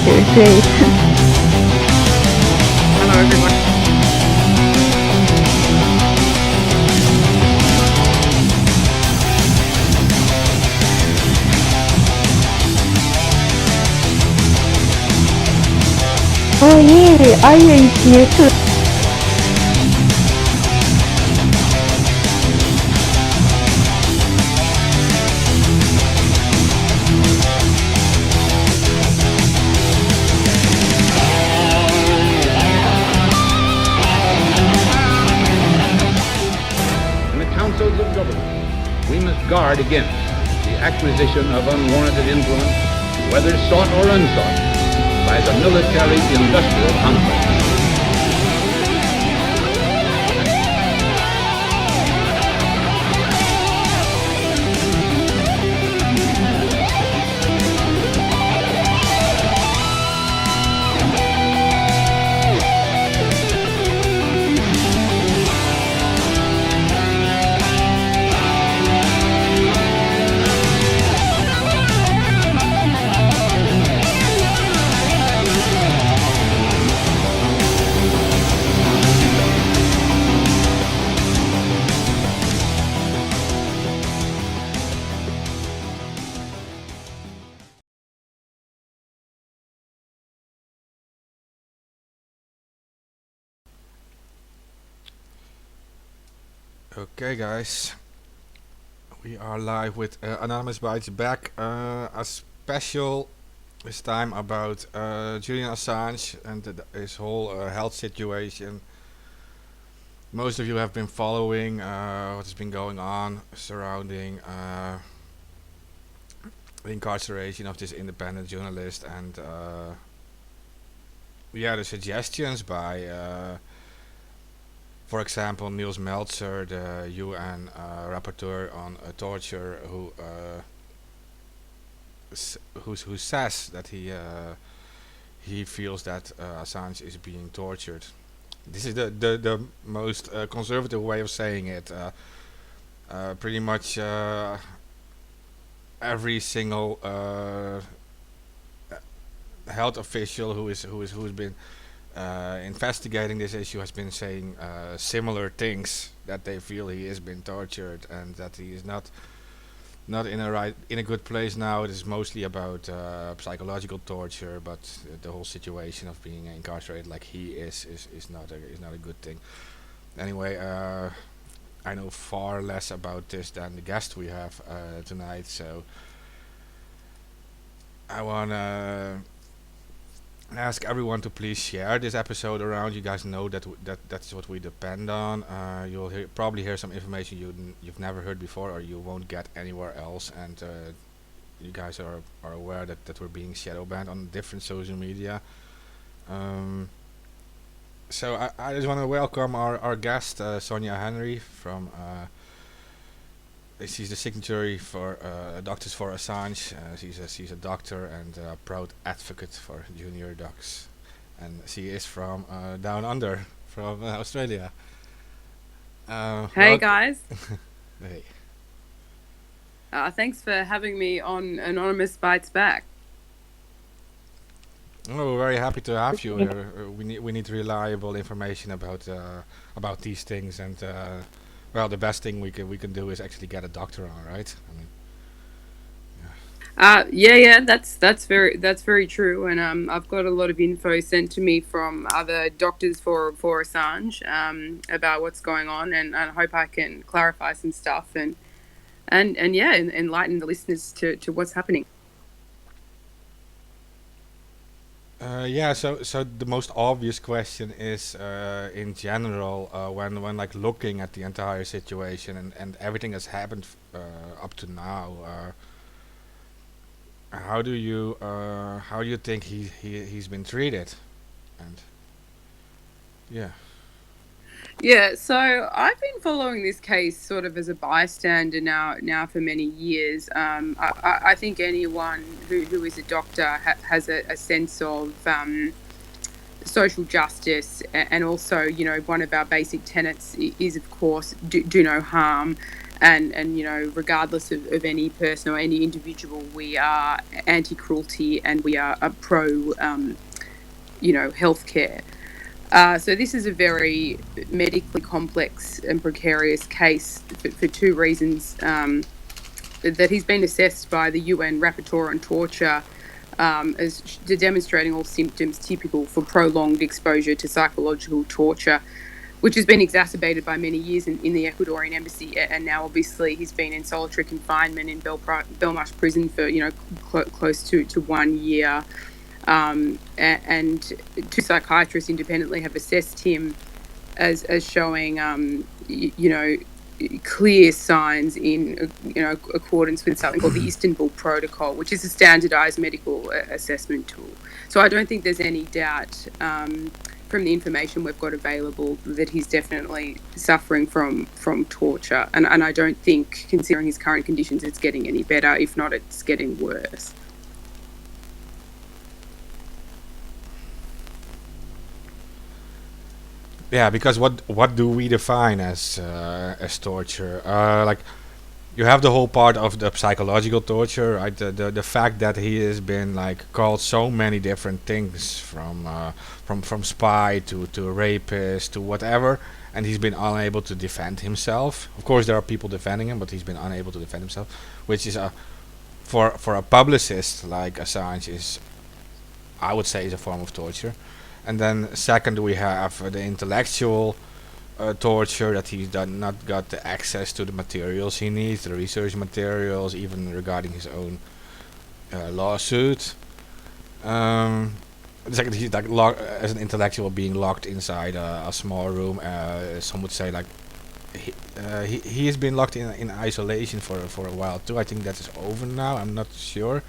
Great. Hello, everyone. Oh yeah, Aya is here too. In the councils of government, we must guard against the acquisition of unwarranted influence, whether sought or unsought, by the military-industrial complex. Okay, guys, we are live with Anonymous Bites back. A special this time about Julian Assange and his whole health situation. Most of you have been following what has been going on surrounding the incarceration of this independent journalist and the suggestions by for example, Niels Meltzer, the UN rapporteur on torture, who says that he feels that Assange is being tortured. This is the most conservative way of saying it. Pretty much every single health official who's been investigating this issue has been saying similar things, that they feel he is being tortured and that he is not in a good place now. It is mostly about psychological torture, but the whole situation of being incarcerated like he is not a good thing. Anyway, I know far less about this than the guest we have tonight, so I wanna ask everyone to please share this episode around. You guys know that's what we depend on. You'll probably hear some information you've never heard before, or you won't get anywhere else. And you guys are aware that we're being shadow banned on different social media. So I just want to welcome our guest, Sonia Henry from. She's the signatory for Doctors for Assange. She's a doctor and a proud advocate for junior docs, and she is from down under, from Australia. Hey, guys. Hey. Thanks for having me on Anonymous Bites Back. Oh, we're very happy to have you here. We need reliable information about these things, and well, the best thing we can do is actually get a doctor on, right? I mean, Yeah, that's very true, and I've got a lot of info sent to me from other doctors for Assange about what's going on, and I hope I can clarify some stuff and yeah, enlighten the listeners to what's happening. So the most obvious question is, in general, when like looking at the entire situation and everything that's happened up to now, how do you think he's been treated? And yeah. Yeah, so I've been following this case sort of as a bystander now for many years. I think anyone who is a doctor has a sense of social justice, and also, one of our basic tenets is, of course, do no harm. and regardless of any person or any individual, we are anti-cruelty and we are pro healthcare. So this is a very medically complex and precarious case for two reasons. That he's been assessed by the UN Rapporteur on Torture as demonstrating all symptoms typical for prolonged exposure to psychological torture, which has been exacerbated by many years in the Ecuadorian embassy. And now, obviously, he's been in solitary confinement in Belmarsh prison for, close to 1 year. And two psychiatrists independently have assessed him as showing, clear signs in, accordance with something called the Istanbul Protocol, which is a standardized medical assessment tool. So I don't think there's any doubt from the information we've got available that he's definitely suffering from torture. And I don't think, considering his current conditions, it's getting any better. If not, it's getting worse. Yeah, because what do we define as torture? Like, you have the whole part of the psychological torture, right? The fact that he has been like called so many different things, from spy to rapist to whatever, and he's been unable to defend himself. Of course, there are people defending him, but he's been unable to defend himself, which is for a publicist like Assange is, I would say, is a form of torture. And then second, we have the intellectual torture, that he's not got the access to the materials he needs, the research materials, even regarding his own lawsuit. Second, he's like as an intellectual being locked inside a small room. Some would say like he has been locked in isolation for a while too. I think that is over now. I'm not sure,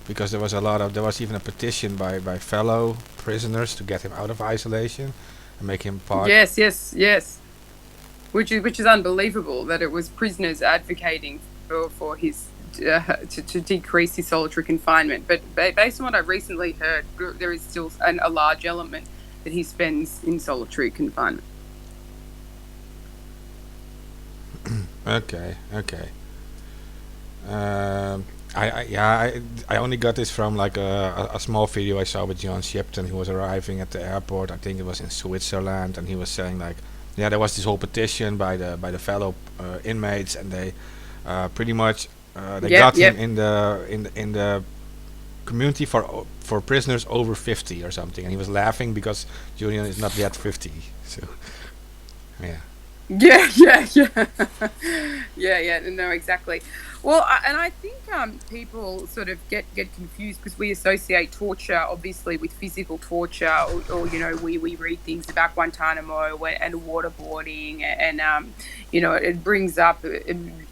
because there was even a petition by fellow prisoners to get him out of isolation and make him part. Yes. Which is unbelievable that it was prisoners advocating for his to decrease his solitary confinement. But based on what I recently heard, there is still a large element that he spends in solitary confinement. Okay. I only got this from like a small video I saw with John Shipton, who was arriving at the airport. I think it was in Switzerland, and he was saying like, yeah, there was this whole petition by the fellow inmates, and they pretty much got him in the community for prisoners over 50 or something, and he was laughing because Julian is not yet 50. So yeah. Yeah. No, exactly. Well, and I think people sort of get confused because we associate torture, obviously, with physical torture, or we read things about Guantanamo and waterboarding, and it brings up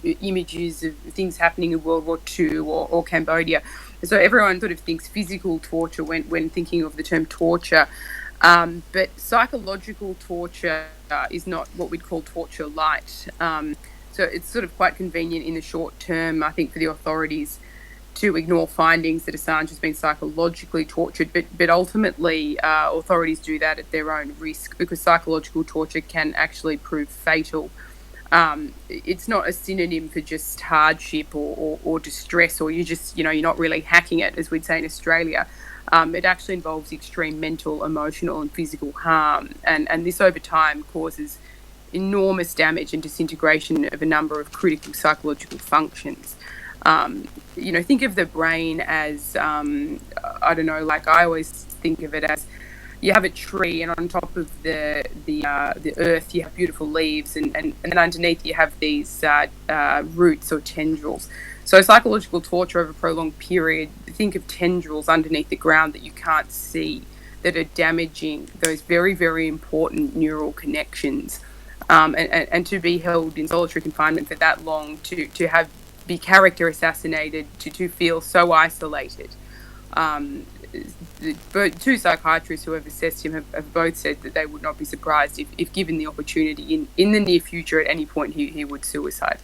images of things happening in World War II or Cambodia. So everyone sort of thinks physical torture when thinking of the term torture. But psychological torture is not what we'd call torture light. So it's sort of quite convenient in the short term, I think, for the authorities to ignore findings that Assange has been psychologically tortured. But ultimately, authorities do that at their own risk, because psychological torture can actually prove fatal. It's not a synonym for just hardship or distress, or you're not really hacking it, as we'd say in Australia. It actually involves extreme mental, emotional and physical harm. And this over time causes enormous damage and disintegration of a number of critical psychological functions. Think of the brain as, I don't know, like I always think of it as, you have a tree, and on top of the earth you have beautiful leaves, and then underneath you have these roots or tendrils. So psychological torture over a prolonged period, think of tendrils underneath the ground that you can't see, that are damaging those very, very important neural connections. And to be held in solitary confinement for that long, to be character assassinated, to feel so isolated. But two psychiatrists who have assessed him have both said that they would not be surprised if given the opportunity in the near future, at any point he would suicide.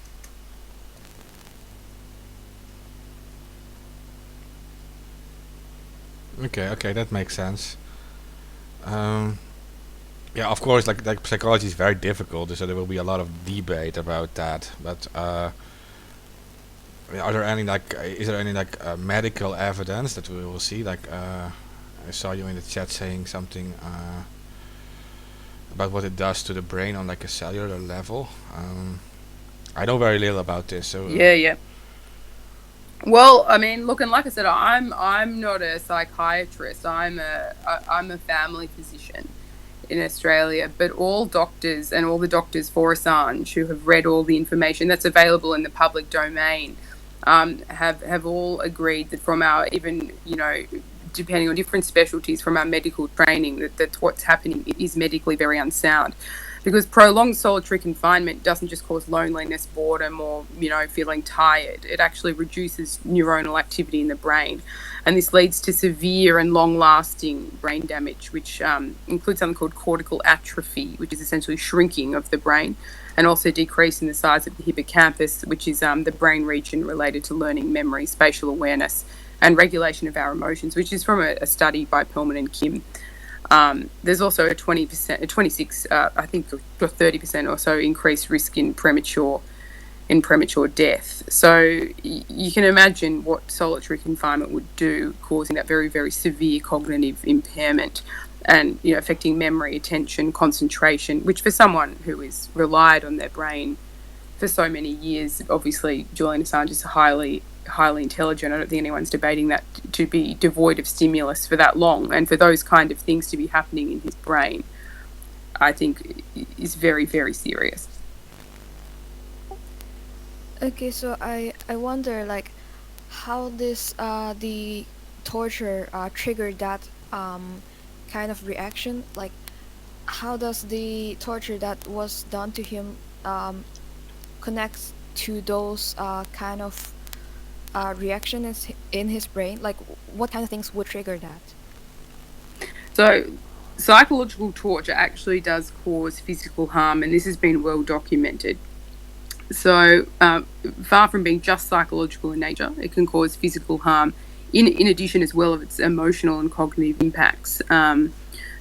Okay, that makes sense. Yeah, of course, like psychology is very difficult, so there will be a lot of debate about that. But are there any is there any medical evidence that we will see? I saw you in the chat saying something about what it does to the brain on like a cellular level. I know very little about this, so Yeah. Well, I mean, look, and like I said, I'm not a psychiatrist. I'm a family physician in Australia, but all doctors and all the doctors for Assange who have read all the information that's available in the public domain have all agreed that from our, even, depending on different specialties from our medical training, that what's happening is medically very unsound. Because prolonged solitary confinement doesn't just cause loneliness, boredom, or, feeling tired. It actually reduces neuronal activity in the brain. And this leads to severe and long-lasting brain damage, which includes something called cortical atrophy, which is essentially shrinking of the brain, and also decrease in the size of the hippocampus, which is the brain region related to learning, memory, spatial awareness, and regulation of our emotions, which is from a study by Pillman and Kim. There's also a 20%, a 26, I think, or 30% or so increased risk in premature death. So you can imagine what solitary confinement would do, causing that very, very severe cognitive impairment, and affecting memory, attention, concentration, which for someone who has relied on their brain for so many years, obviously Julian Assange is highly intelligent. I don't think anyone's debating that, to be devoid of stimulus for that long, and for those kind of things to be happening in his brain, I think is very, very serious. Okay, so I wonder like how this the torture triggered that kind of reaction. Like, how does the torture that was done to him connect to those kind of reactions in his brain? Like, what kind of things would trigger that? So psychological torture actually does cause physical harm, and this has been well documented. So far from being just psychological in nature, it can cause physical harm in addition as well of its emotional and cognitive impacts.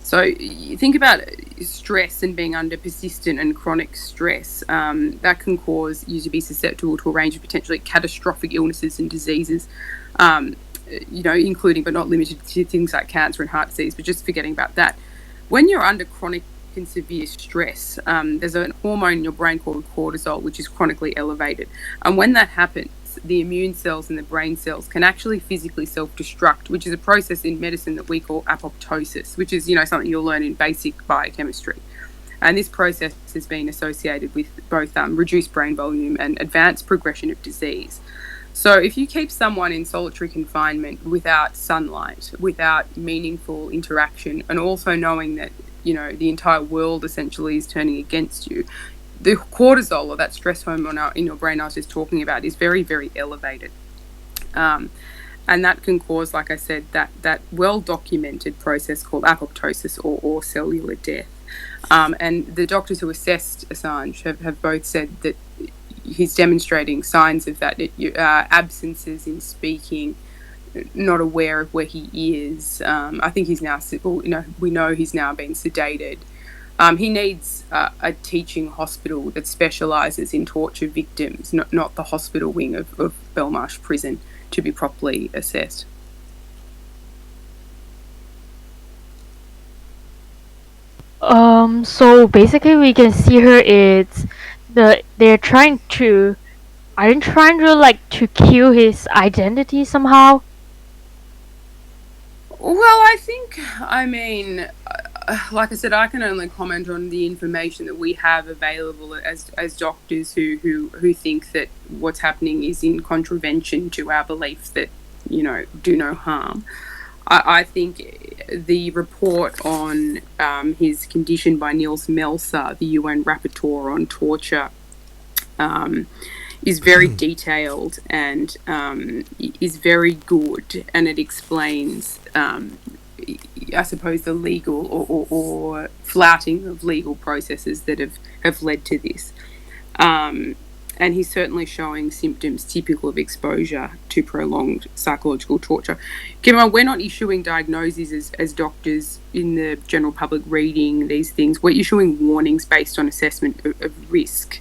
So you think about stress and being under persistent and chronic stress, that can cause you to be susceptible to a range of potentially catastrophic illnesses and diseases, including but not limited to things like cancer and heart disease. But just forgetting about that, when you're under chronic and severe stress, there's a hormone in your brain called cortisol, which is chronically elevated. And when that happens, the immune cells and the brain cells can actually physically self-destruct, which is a process in medicine that we call apoptosis, which is, something you'll learn in basic biochemistry. And this process has been associated with both reduced brain volume and advanced progression of disease. So if you keep someone in solitary confinement without sunlight, without meaningful interaction, and also knowing that, the entire world essentially is turning against you, the cortisol, or that stress hormone in your brain I was just talking about, is very, very elevated. And that can cause, like I said, that well-documented process called apoptosis or cellular death. And the doctors who assessed Assange have both said that he's demonstrating signs of that, absences in speaking, not aware of where he is. I think he's now, we know he's now been sedated. He needs a teaching hospital that specialises in torture victims, not the hospital wing of Belmarsh Prison, to be properly assessed. So basically we can see her it's they're trying to, are they trying to to kill his identity somehow? Well, I mean, like I said, I can only comment on the information that we have available as doctors who think that what's happening is in contravention to our beliefs that, do no harm. I think the report on his condition by Niels Melzer, the UN rapporteur on torture, is very detailed and is very good, and it explains, I suppose, the legal or flouting of legal processes that have led to this. and he's certainly showing symptoms typical of exposure to prolonged psychological torture. Kimmo, we're not issuing diagnoses as doctors in the general public reading these things. We're issuing warnings based on assessment of risk.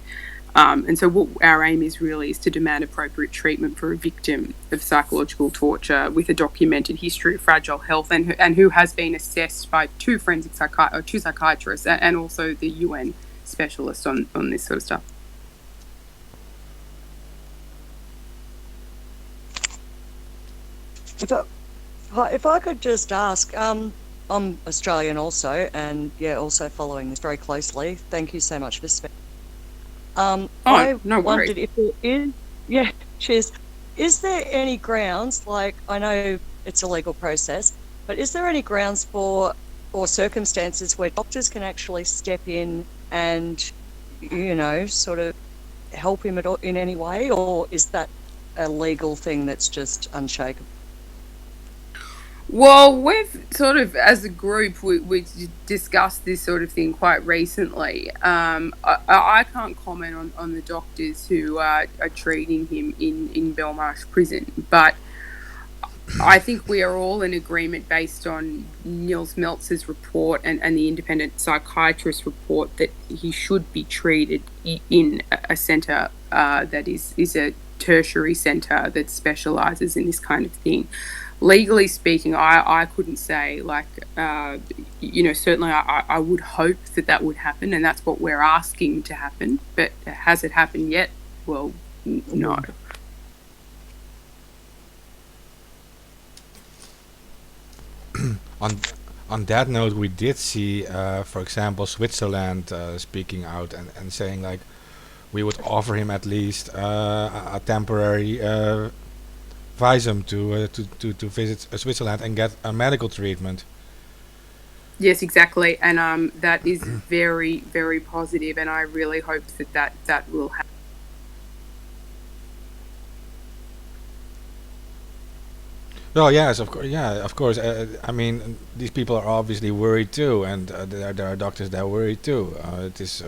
And so what our aim is really is to demand appropriate treatment for a victim of psychological torture with a documented history of fragile health and who has been assessed by two psychiatrists and also the UN specialist on this sort of stuff. If I could just ask, I'm Australian also, and yeah, also following this very closely. Thank you so much for speaking. I no worries. wondered if there is, yeah, cheers. Is there any grounds, like, I know it's a legal process, but is there any grounds for or circumstances where doctors can actually step in and, sort of help him in any way, or is that a legal thing that's just unshakable? Well, we've sort of, as a group, we discussed this sort of thing quite recently. I can't comment on the doctors who are treating him in Belmarsh prison, but I think we are all in agreement based on Nils Meltzer's report and the independent psychiatrist's report that he should be treated in a centre that is a tertiary centre that specialises in this kind of thing. Legally speaking, I couldn't say, certainly I would hope that would happen, and that's what we're asking to happen. But has it happened yet? Well, no. On that note, we did see, for example, Switzerland speaking out and saying, like, we would offer him at least a temporary visum to visit Switzerland and get a medical treatment. Yes, exactly, and that is very, very positive, and I really hope that will happen. Well, yes, of course. Yeah, of course. I mean, these people are obviously worried too, and there are doctors that are worried too. It is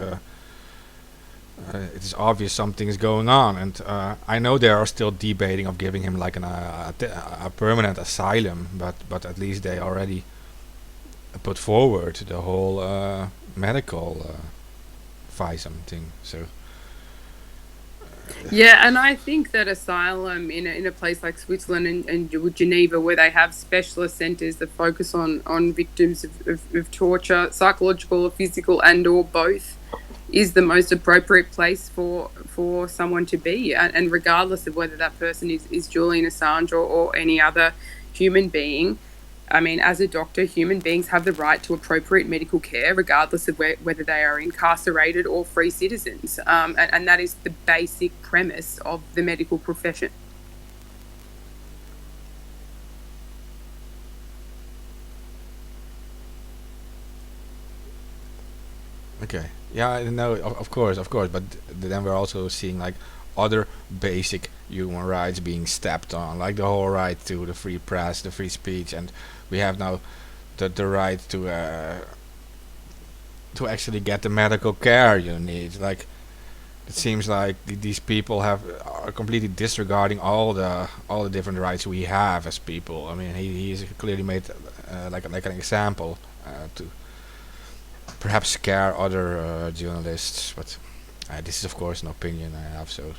obvious something is going on, and I know they are still debating of giving him like a permanent asylum, but at least they already put forward the whole medical visum thing. So. Yeah, and I think that asylum in a place like Switzerland and Geneva, where they have specialist centres that focus on victims of torture, psychological or physical and or both, is the most appropriate place for someone to be. And regardless of whether that person is Julian Assange or any other human being, I mean, as a doctor, human beings have the right to appropriate medical care, regardless of whether they are incarcerated or free citizens. And that is the basic premise of the medical profession. Okay. Yeah, I know. Of course, but then we're also seeing like other basic human rights being stepped on, like the whole right to the free press, the free speech, and we have now the right to actually get the medical care you need. Like, it seems like these people are completely disregarding all the different rights we have as people. I mean, he's clearly made like an example to perhaps scare other journalists, but this is of course an opinion I have. So.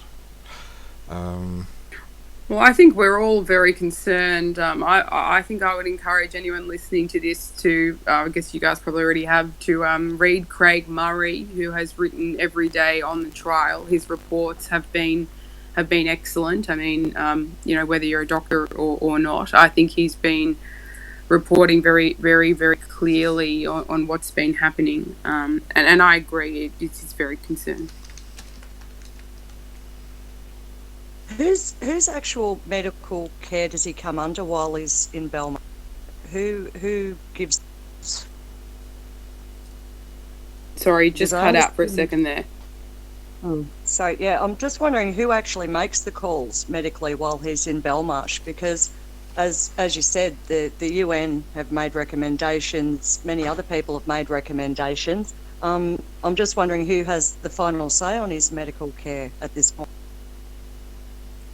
Well, I think we're all very concerned. I think I would encourage anyone listening to this to, I guess you guys probably already have, to read Craig Murray, who has written every day on the trial. His reports have been excellent. I mean, whether you're a doctor or not, I think he's been reporting very, very, very clearly on what's been happening. And I agree, it's very concerning. Whose actual medical care does he come under while he's in Belmarsh? Who gives? Sorry, just cut out for a second there. So yeah, I'm just wondering who actually makes the calls medically while he's in Belmarsh, because as you said, the UN have made recommendations, many other people have made recommendations, I'm just wondering who has the final say on his medical care at this point.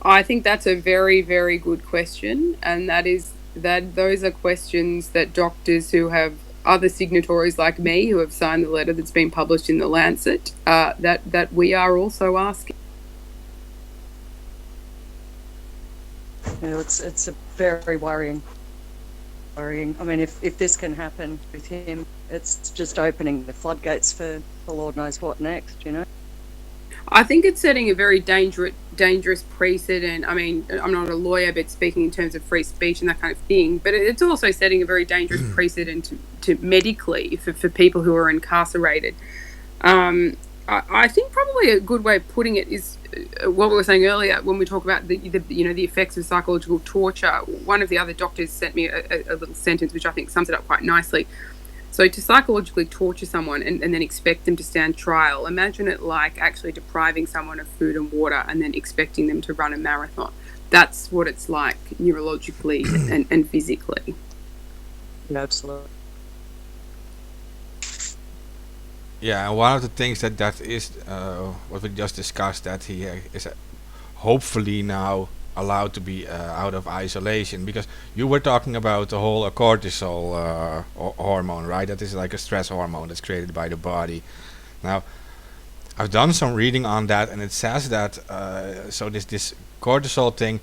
I think that's a very, very good question, and those are questions that doctors who have other signatories like me who have signed the letter that's been published in the Lancet that we are also asking. It's a very worrying. I mean, if this can happen with him, it's just opening the floodgates for Lord knows what next, you know? I think it's setting a very dangerous precedent. I mean, I'm not a lawyer, but speaking in terms of free speech and that kind of thing, but it's also setting a very dangerous precedent to medically for people who are incarcerated. I think probably a good way of putting it is what we were saying earlier when we talk about the effects of psychological torture. One of the other doctors sent me a little sentence which I think sums it up quite nicely. So to psychologically torture someone and then expect them to stand trial, imagine it like actually depriving someone of food and water and then expecting them to run a marathon. That's what it's like neurologically and physically. Yeah, absolutely. Yeah, and one of the things that is what we just discussed, that he is hopefully now allowed to be out of isolation, because you were talking about the whole cortisol hormone, right? That is like a stress hormone that's created by the body. Now, I've done some reading on that, and it says that so this cortisol thing,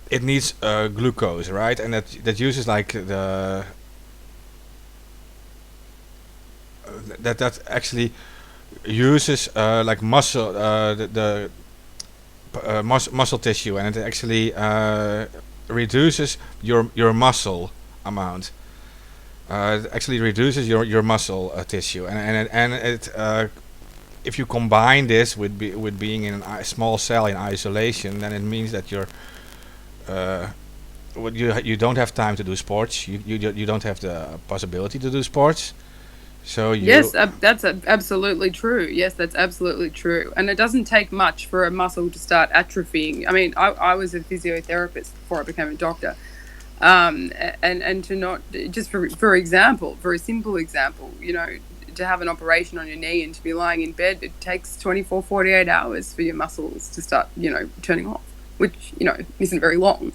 it needs glucose, right? And that uses like that actually uses like muscle muscle tissue, and it actually reduces your muscle amount. It actually reduces your muscle tissue, and it if you combine this with being in a small cell in isolation, then it means that you don't have time to do sports. You don't have the possibility to do sports. So yes, that's absolutely true. Yes, that's absolutely true. And it doesn't take much for a muscle to start atrophying. I mean, I was a physiotherapist before I became a doctor. And to not, just for example, for a simple example, to have an operation on your knee and to be lying in bed, it takes 24, 48 hours for your muscles to start, turning off, which, isn't very long.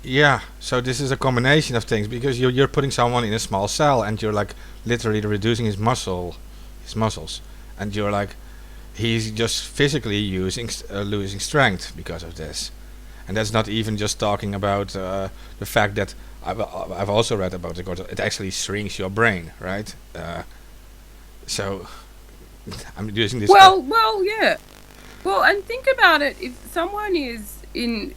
Yeah, so this is a combination of things, because you're putting someone in a small cell and you're like literally reducing his muscles, and you're like he's just physically losing strength because of this, and that's not even just talking about the fact that I've also read about the cortisol. It actually shrinks your brain, right? So I'm using this. Well, yeah. Well, and think about it. If someone is in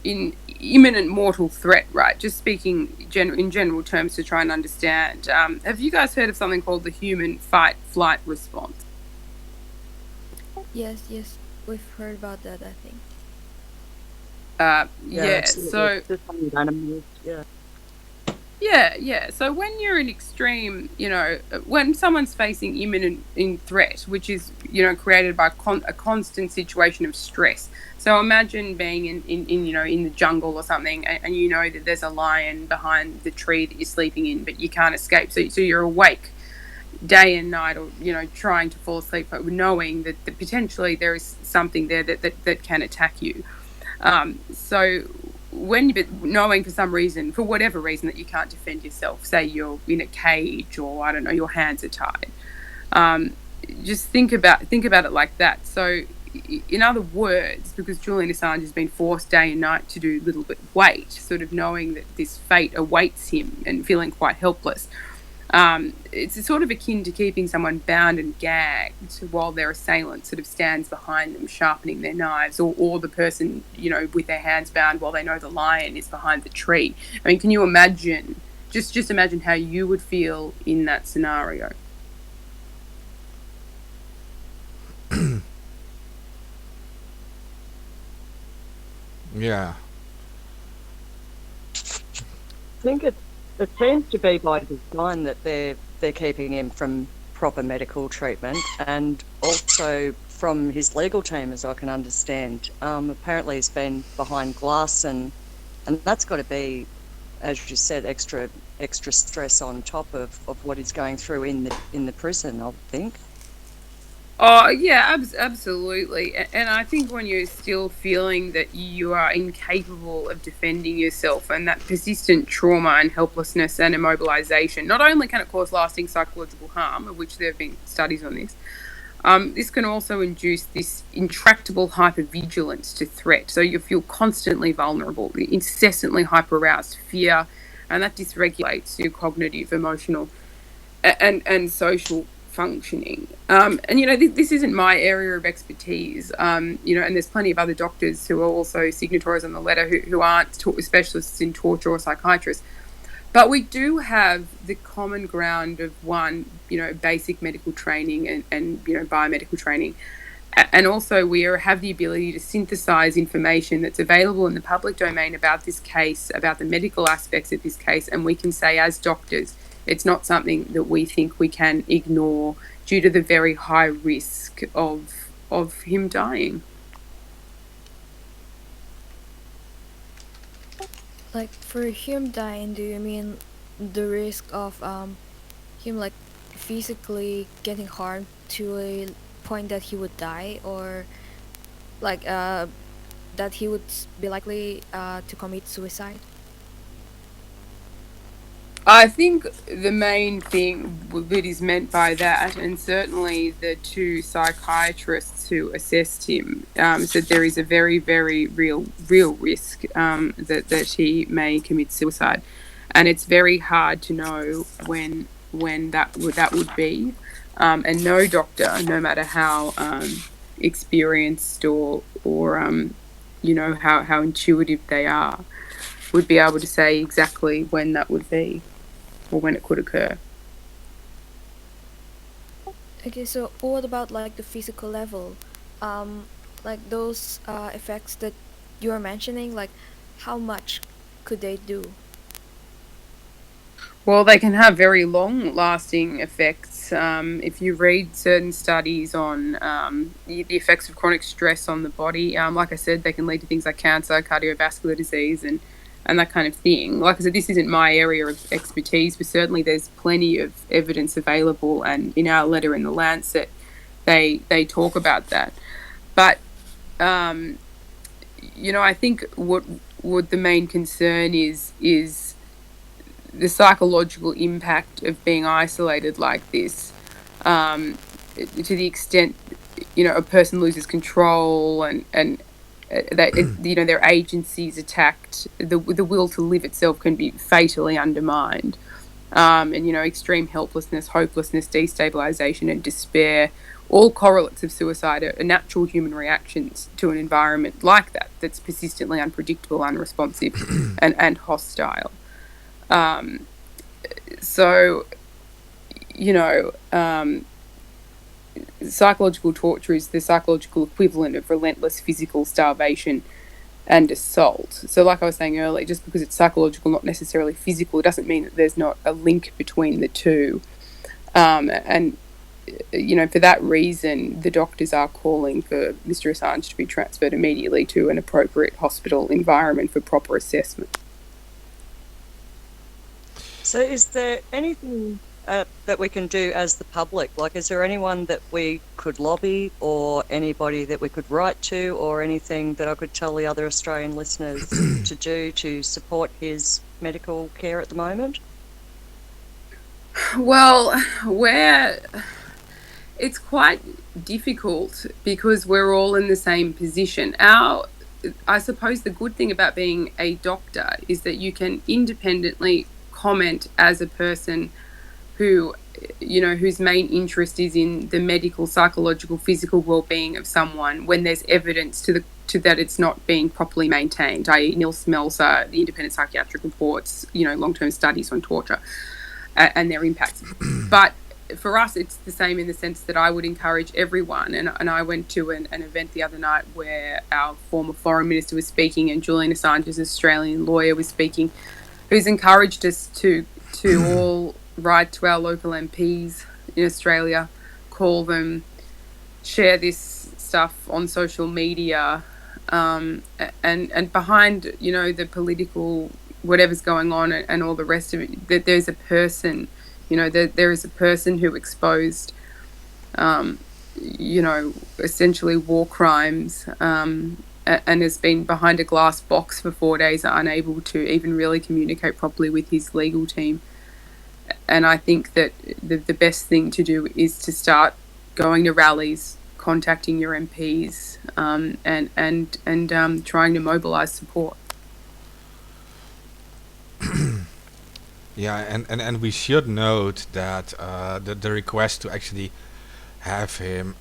imminent mortal threat, right? Just speaking in general terms to try and understand. Have you guys heard of something called the human fight-flight response? Yes, we've heard about that, I think. Yeah. So Just like animals, yeah. Yeah. So when you're in extreme, when someone's facing imminent threat, which is, created by a constant situation of stress. So imagine being in the jungle or something, and you know that there's a lion behind the tree that you're sleeping in, but you can't escape. So you're awake day and night, or trying to fall asleep, but knowing that potentially there is something there that can attack you. So when you're knowing for whatever reason that you can't defend yourself, say you're in a cage, or I don't know, your hands are tied, just think about it like that. So in other words, because Julian Assange has been forced day and night to do little bit wait, sort of knowing that this fate awaits him and feeling quite helpless. It's sort of akin to keeping someone bound and gagged while their assailant sort of stands behind them sharpening their knives, or the person, with their hands bound while they know the lion is behind the tree. I mean, can you imagine, just imagine how you would feel in that scenario? Yeah. I think it seems to be by design that they're keeping him from proper medical treatment, and also from his legal team, as I can understand. Apparently he's been behind glass, and that's got to be, as you said, extra extra stress on top of what he's going through in the prison, I would think. Oh, yeah, absolutely. And I think when you're still feeling that you are incapable of defending yourself, and that persistent trauma and helplessness and immobilization, not only can it cause lasting psychological harm, of which there have been studies on this can also induce this intractable hypervigilance to threat. So you feel constantly vulnerable, incessantly hyperaroused, fear, and that dysregulates your cognitive, emotional, and social functioning. And this isn't my area of expertise. And there's plenty of other doctors who are also signatories on the letter who aren't specialists in torture or psychiatrists. But we do have the common ground of one, basic medical training and biomedical training. And also we have the ability to synthesize information that's available in the public domain about this case, about the medical aspects of this case, and we can say as doctors, it's not something that we think we can ignore due to the very high risk of him dying. Like for him dying, do you mean the risk of him like physically getting harmed to a point that he would die, or like that he would be likely to commit suicide? I think the main thing that is meant by that, and certainly the two psychiatrists who assessed him, said there is a very, very real risk that he may commit suicide, and it's very hard to know when that would be, and no doctor, no matter how experienced or how intuitive they are, would be able to say exactly when that would be or when it could occur. Okay, so what about like the physical level? Like those effects that you're mentioning, like how much could they do? Well, they can have very long-lasting effects. If you read certain studies on the effects of chronic stress on the body, like I said, they can lead to things like cancer, cardiovascular disease, and that kind of thing. Like I said, this isn't my area of expertise, but certainly there's plenty of evidence available, and in our letter in the Lancet, they talk about that. But I think what the main concern is the psychological impact of being isolated like this, to the extent a person loses control and that their agency is attacked. The will to live itself can be fatally undermined, and extreme helplessness, hopelessness, destabilization, and despair. All correlates of suicide are natural human reactions to an environment like that that's persistently unpredictable, unresponsive, and hostile. So, psychological torture is the psychological equivalent of relentless physical starvation and assault. So, like I was saying earlier, just because it's psychological, not necessarily physical, it doesn't mean that there's not a link between the two. And for that reason, the doctors are calling for Mr. Assange to be transferred immediately to an appropriate hospital environment for proper assessment. So is there anything that we can do as the public? Like, is there anyone that we could lobby, or anybody that we could write to, or anything that I could tell the other Australian listeners to do to support his medical care at the moment? Well, it's quite difficult because we're all in the same position. I suppose the good thing about being a doctor is that you can independently comment as a person whose main interest is in the medical, psychological, physical well-being of someone when there's evidence to that it's not being properly maintained, i.e. Nils Melzer, the independent psychiatric reports, long-term studies on torture and their impacts. But for us, it's the same in the sense that I would encourage everyone, and I went to an event the other night where our former foreign minister was speaking and Julian Assange's Australian lawyer was speaking, who's encouraged us to all write to our local MPs in Australia, call them, share this stuff on social media, and behind the political whatever's going on and all the rest of it, that there's a person, there is a person who exposed, essentially war crimes, and has been behind a glass box for 4 days, unable to even really communicate properly with his legal team. And I think that the best thing to do is to start going to rallies, contacting your MPs, and trying to mobilise support. Yeah, and we should note that the request to actually have him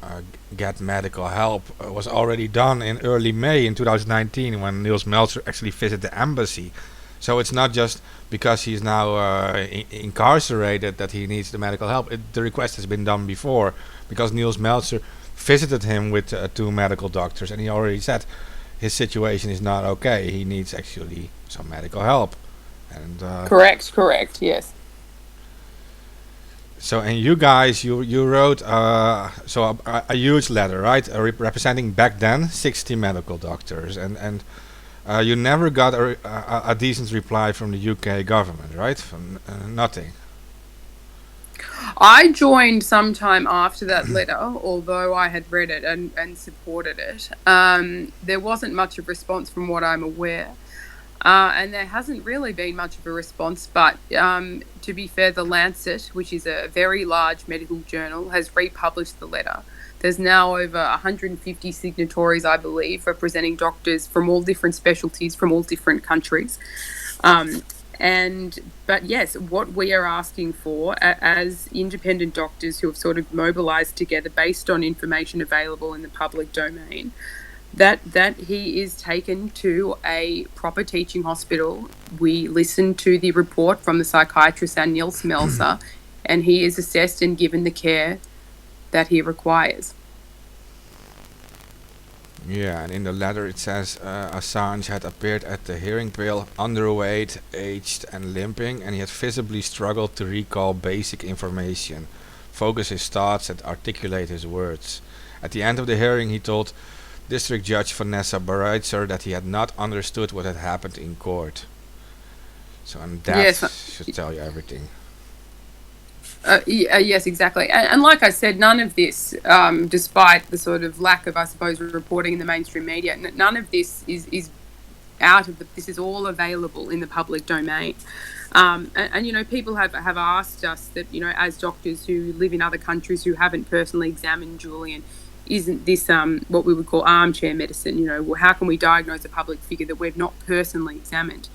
get medical help was already done in early May in 2019 when Niels Meltzer actually visited the embassy. So it's not just because he's now incarcerated that he needs the medical help. The request has been done before because Niels Meltzer visited him with two medical doctors, and he already said his situation is not okay. He needs actually some medical help. And Correct, yes. so, and you guys, you wrote a huge letter, right? Representing back then 60 medical doctors, and you never got a decent reply from the UK government, right? From nothing. I joined sometime after that letter, although I had read it and supported it. There wasn't much of a response from what I'm aware. And there hasn't really been much of a response, but to be fair, The Lancet, which is a very large medical journal, has republished the letter. There's now over 150 signatories, I believe, representing doctors from all different specialties, from all different countries. But yes, what we are asking for as independent doctors who have sort of mobilised together based on information available in the public domain, that he is taken to a proper teaching hospital. We listened to the report from the psychiatrist Niels Meltzer, and he is assessed and given the care that he requires. Yeah, and in the letter it says Assange had appeared at the hearing pale underweight, aged and limping, and he had visibly struggled to recall basic information, focus his thoughts and articulate his words. At the end of the hearing he told District Judge Vanessa Bareitzer that he had not understood what had happened in court. So, and that Yes. should tell you everything. Yes, exactly. And like I said, none of this, despite the sort of lack of, I suppose, reporting in the mainstream media, none of this is out of this is all available in the public domain. People have asked us that, as doctors who live in other countries who haven't personally examined Julian, isn't this what we would call armchair medicine? How can we diagnose a public figure that we've not personally examined?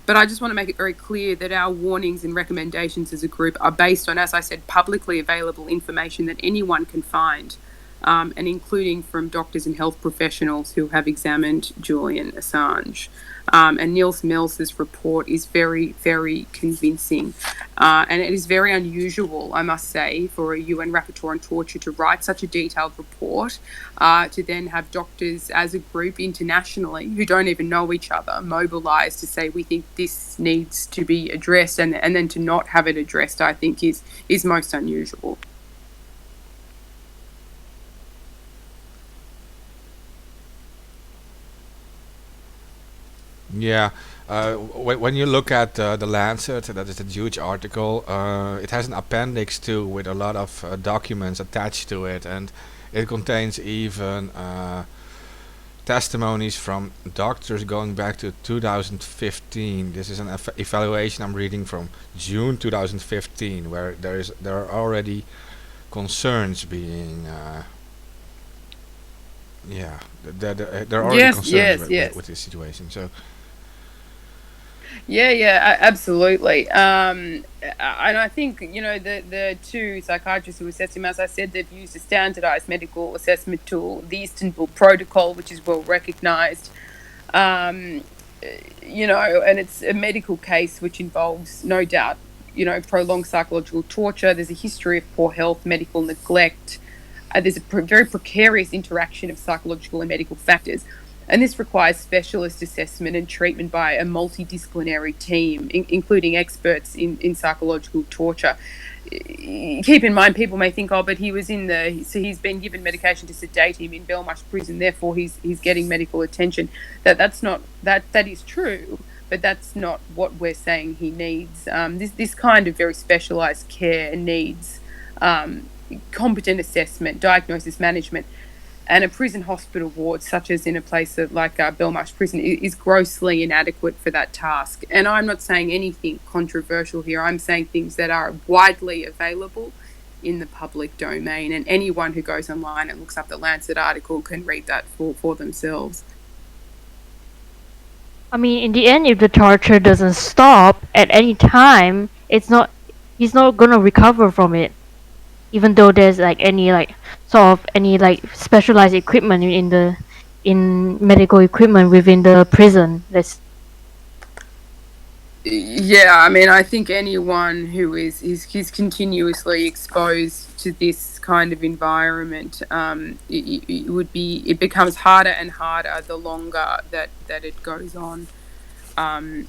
But I just want to make it very clear that our warnings and recommendations as a group are based on, as I said, publicly available information that anyone can find, and including from doctors and health professionals who have examined Julian Assange. And Niels Meltzer's report is very, very convincing. And it is very unusual, I must say, for a UN rapporteur on torture to write such a detailed report, to then have doctors as a group internationally who don't even know each other mobilise to say we think this needs to be addressed, and then to not have it addressed, I think is most unusual. Yeah, when you look at the Lancet, that is a huge article. It has an appendix too with a lot of documents attached to it, and it contains even testimonies from doctors going back to 2015. This is an evaluation I'm reading from June 2015, where there are already concerns being. There are already concerns with this situation. So. Yeah, absolutely. And I think, the two psychiatrists who assessed him, as I said, they've used a standardized medical assessment tool, the Istanbul Protocol, which is well recognized. And it's a medical case which involves, no doubt, prolonged psychological torture. There's a history of poor health, medical neglect. There's a very precarious interaction of psychological and medical factors. And this requires specialist assessment and treatment by a multidisciplinary team, including experts in psychological torture. Keep in mind, people may think, but he's been given medication to sedate him in Belmarsh prison, therefore he's getting medical attention. That is true, but that's not what we're saying he needs. This kind of very specialised care needs competent assessment, diagnosis, management, and a prison hospital ward, such as in a place like Belmarsh Prison, is grossly inadequate for that task. And I'm not saying anything controversial here. I'm saying things that are widely available in the public domain, and anyone who goes online and looks up the Lancet article can read that for themselves. I mean, in the end, if the torture doesn't stop at any time, he's not gonna recover from it. Even though there's like any like sort of any like specialized equipment in medical equipment within the prison. That's Yeah, I mean, I think anyone who is continuously exposed to this kind of environment, it becomes harder and harder the longer that it goes on. Um,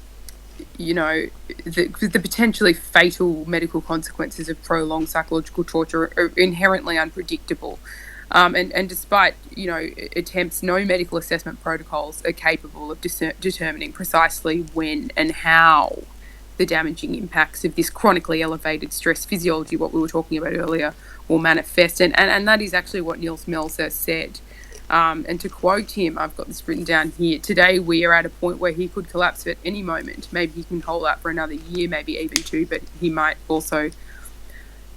you know, the potentially fatal medical consequences of prolonged psychological torture are inherently unpredictable. And despite, attempts, no medical assessment protocols are capable of determining precisely when and how the damaging impacts of this chronically elevated stress physiology, what we were talking about earlier, will manifest. And that is actually what Niels Melzer said. And to quote him, I've got this written down here: today we are at a point where he could collapse at any moment. Maybe he can hold out for another year, maybe even two, but he might also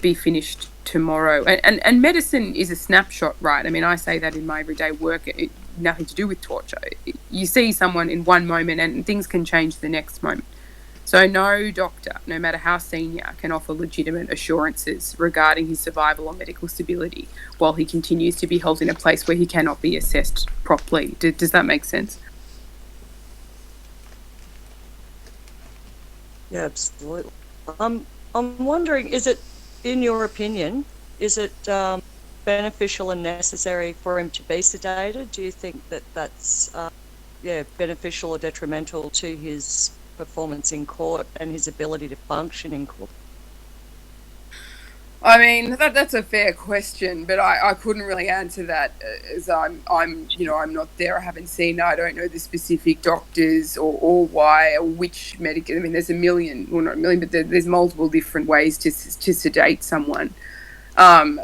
be finished tomorrow. And medicine is a snapshot, right? I mean, I say that in my everyday work, nothing to do with torture. You see someone in one moment and things can change the next moment. So no doctor, no matter how senior, can offer legitimate assurances regarding his survival or medical stability while he continues to be held in a place where he cannot be assessed properly. Does that make sense? Yeah, absolutely. I'm wondering, is it, in your opinion, is it beneficial and necessary for him to be sedated? Do you think that that's beneficial or detrimental to his performance in court and his ability to function in court? I mean, that's a fair question, but I couldn't really answer that, as I'm not there. I haven't seen. I don't know the specific doctors or why or which medical. I mean, there's a million, well, not a million, but there's multiple different ways to sedate someone. I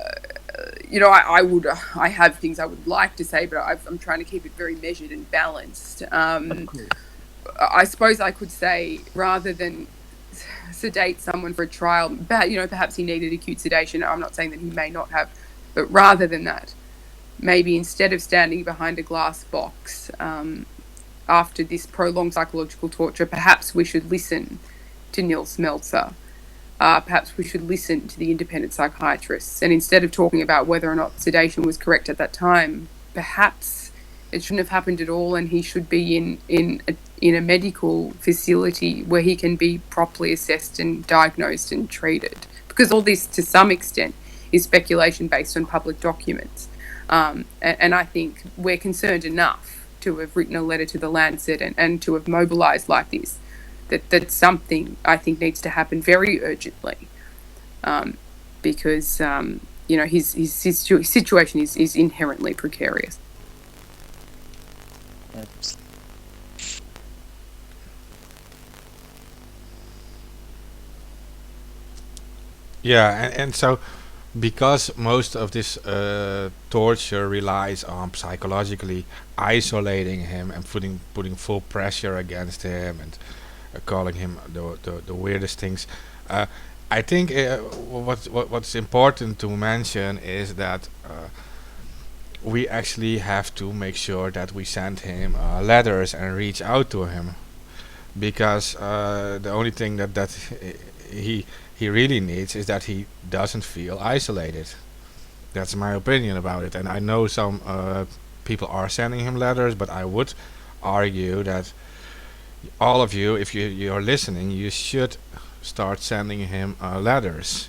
have things I would like to say, but I'm trying to keep it very measured and balanced. I suppose I could say, rather than sedate someone for a trial, perhaps he needed acute sedation. I'm not saying that he may not have, but rather than that, maybe instead of standing behind a glass box after this prolonged psychological torture, perhaps we should listen to Niels Melzer. Perhaps we should listen to the independent psychiatrists. And instead of talking about whether or not sedation was correct at that time, perhaps it shouldn't have happened at all, and he should be in a medical facility where he can be properly assessed and diagnosed and treated. Because all this, to some extent, is speculation based on public documents. And I think we're concerned enough to have written a letter to the Lancet and to have mobilised like this, that something, I think, needs to happen very urgently, because his situation is inherently precarious. Yeah, and so because most of this torture relies on psychologically isolating him and putting full pressure against him and calling him the weirdest things. I think what's important to mention is that we actually have to make sure that we send him letters and reach out to him, because the only thing that he really needs is that he doesn't feel isolated. That's my opinion about it, and I know some people are sending him letters, but I would argue that all of you, if you're listening, you should start sending him letters.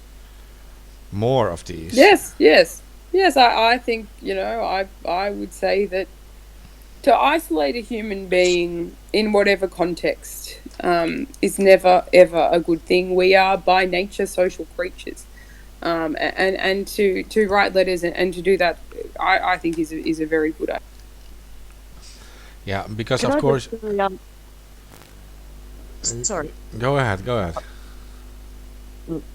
More of these. Yes. I think, I would say that to isolate a human being in whatever context is never ever a good thing. We are by nature social creatures, and to write letters and to do that, I think is a very good idea. Yeah, because Can of I course. just really, Sorry. Go ahead, go ahead.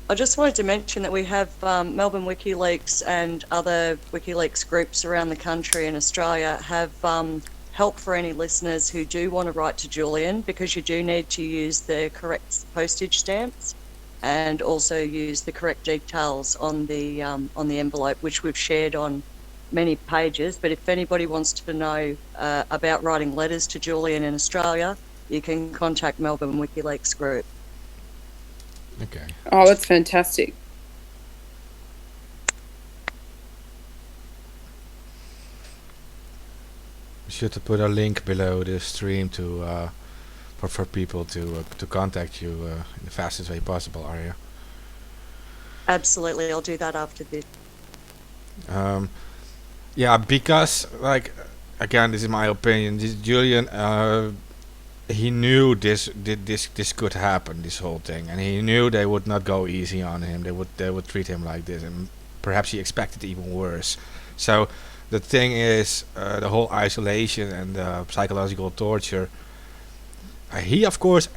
I just wanted to mention that we have Melbourne WikiLeaks and other WikiLeaks groups around the country and Australia have help for any listeners who do want to write to Julian, because you do need to use the correct postage stamps and also use the correct details on the envelope, which we've shared on many pages. But if anybody wants to know about writing letters to Julian in Australia, you can contact Melbourne WikiLeaks group. Okay. Oh, that's fantastic. We should put a link below the stream to for people to contact you in the fastest way possible, Arya. Absolutely, I'll do that after this. Yeah, because like again, this is my opinion. Julian, he knew this could happen, this whole thing, and he knew they would not go easy on him. They would treat him like this, and perhaps he expected even worse. So the thing is, the whole isolation and psychological torture. He of course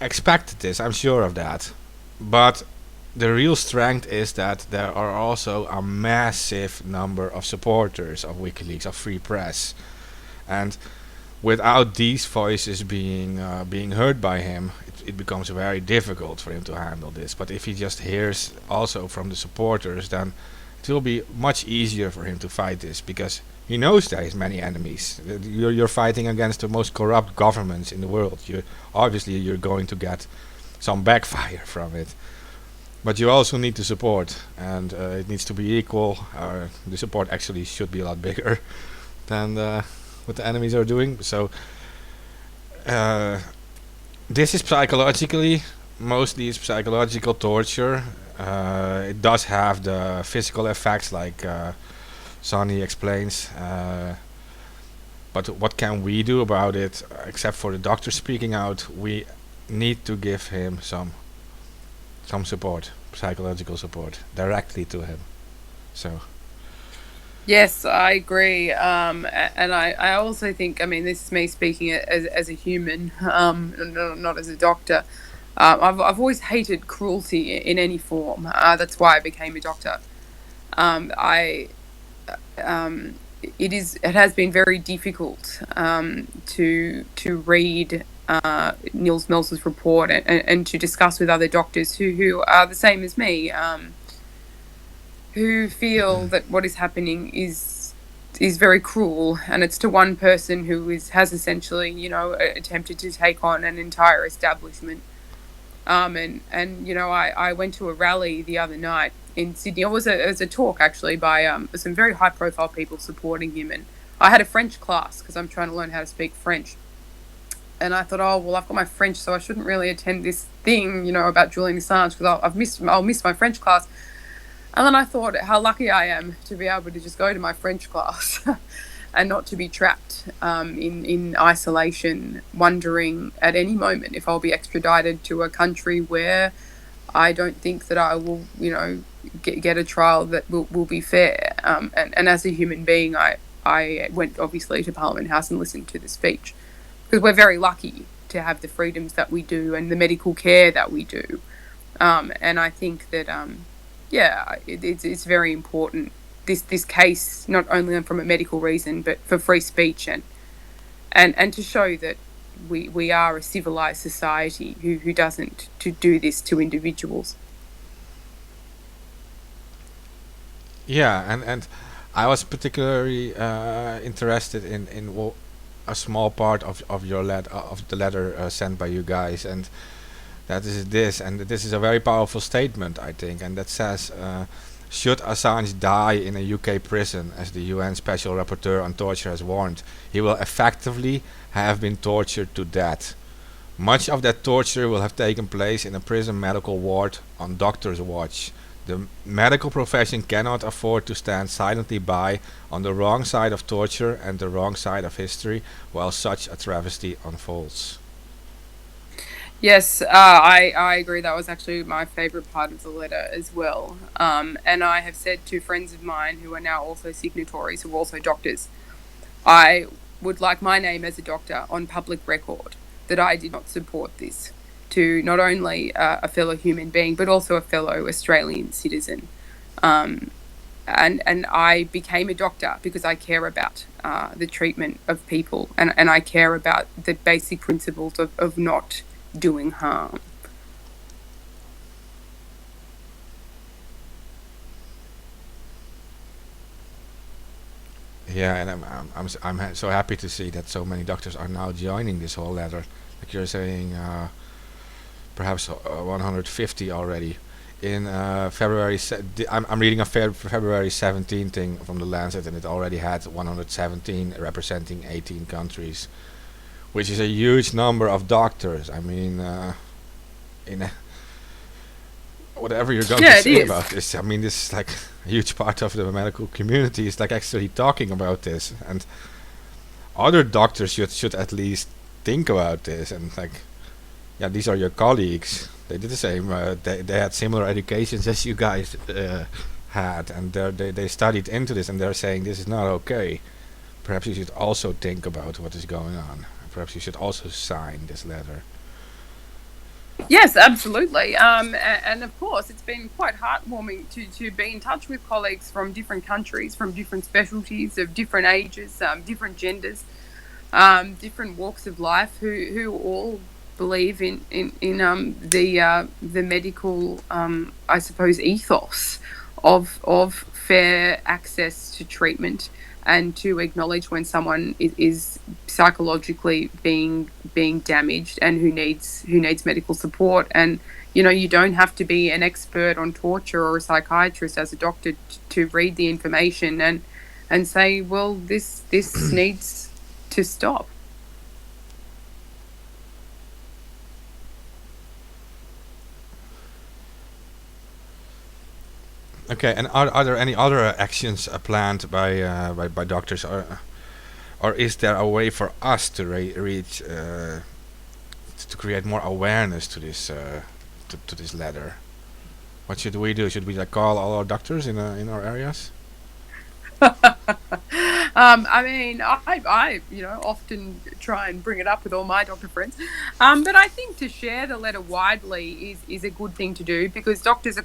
expected this. I'm sure of that, but the real strength is that there are also a massive number of supporters of WikiLeaks, of free press, and without these voices being heard by him, it becomes very difficult for him to handle this. But if he just hears also from the supporters, then it will be much easier for him to fight this, because he knows there is many enemies. You're fighting against the most corrupt governments in the world. You're going to get some backfire from it. But you also need the support, and it needs to be equal. The support actually should be a lot bigger than what the enemies are doing. So this is psychologically, mostly it's psychological torture. It does have the physical effects, like Sonny explains. But what can we do about it, except for the doctor speaking out? We need to give him some support, psychological support, directly to him. So. Yes, I agree. And I also think, I mean, this is me speaking as a human, not as a doctor. I've always hated cruelty in any form. That's why I became a doctor. It has been very difficult to read Niels Melzer's report and to discuss with other doctors who are the same as me, who feel that what is happening is very cruel, and it's to one person who has essentially, attempted to take on an entire establishment. And I went to a rally the other night in Sydney. It was a talk actually by some very high profile people supporting him, and I had a French class because I'm trying to learn how to speak French. And I thought, oh well, I've got my French, so I shouldn't really attend this thing, about Julian Assange, because I'll miss my French class. And then I thought how lucky I am to be able to just go to my French class and not to be trapped in isolation, wondering at any moment if I'll be extradited to a country where I don't think that I will, get a trial that will be fair. And as a human being, I went obviously to Parliament House and listened to the speech, because we're very lucky to have the freedoms that we do and the medical care that we do. And I think that, it's very important, this case, not only from a medical reason, but for free speech and to show that we are a civilized society who doesn't to do this to individuals. Yeah, and I was particularly interested in a small part of your of the letter sent by you guys, and that is this, and this is a very powerful statement, I think, and that says, should Assange die in a UK prison, as the UN Special Rapporteur on Torture has warned, he will effectively have been tortured to death. Much of that torture will have taken place in a prison medical ward on doctor's watch. The medical profession cannot afford to stand silently by on the wrong side of torture and the wrong side of history while such a travesty unfolds. Yes, I agree. That was actually my favourite part of the letter as well. And I have said to friends of mine who are now also signatories, who are also doctors, I would like my name as a doctor on public record that I did not support this. to not only a fellow human being, but also a fellow Australian citizen. And I became a doctor because I care about the treatment of people, and I care about the basic principles of not doing harm. Yeah, and I'm so happy to see that so many doctors are now joining this whole ladder. Like you're saying, perhaps 150 already. In February, I'm reading a February 17 thing from the Lancet, and it already had 117 representing 18 countries, which is a huge number of doctors. I mean, in a, whatever you're going Yeah, to it say is. about this, I mean, this is like a huge part of the medical community is like actually talking about this, and other doctors should at least think about this, and like, yeah, these are your colleagues. They did the same. They had similar educations as you guys had, and they studied into this, and they're saying this is not okay. Perhaps you should also think about what is going on. Perhaps you should also sign this letter. Yes, absolutely. And of course, it's been quite heartwarming to be in touch with colleagues from different countries, from different specialties, of different ages, different genders, different walks of life, who all believe in the medical, I suppose, ethos of fair access to treatment, and to acknowledge when someone is psychologically being damaged and who needs medical support. And you don't have to be an expert on torture or a psychiatrist as a doctor to read the information and say, well, this needs to stop. Okay, and are there any other actions planned by doctors, or is there a way for us to reach to create more awareness to this to this ladder? What should we do? Should we like call all our doctors in our areas? I mean, I often try and bring it up with all my doctor friends, but I think to share the letter widely is a good thing to do, because doctors are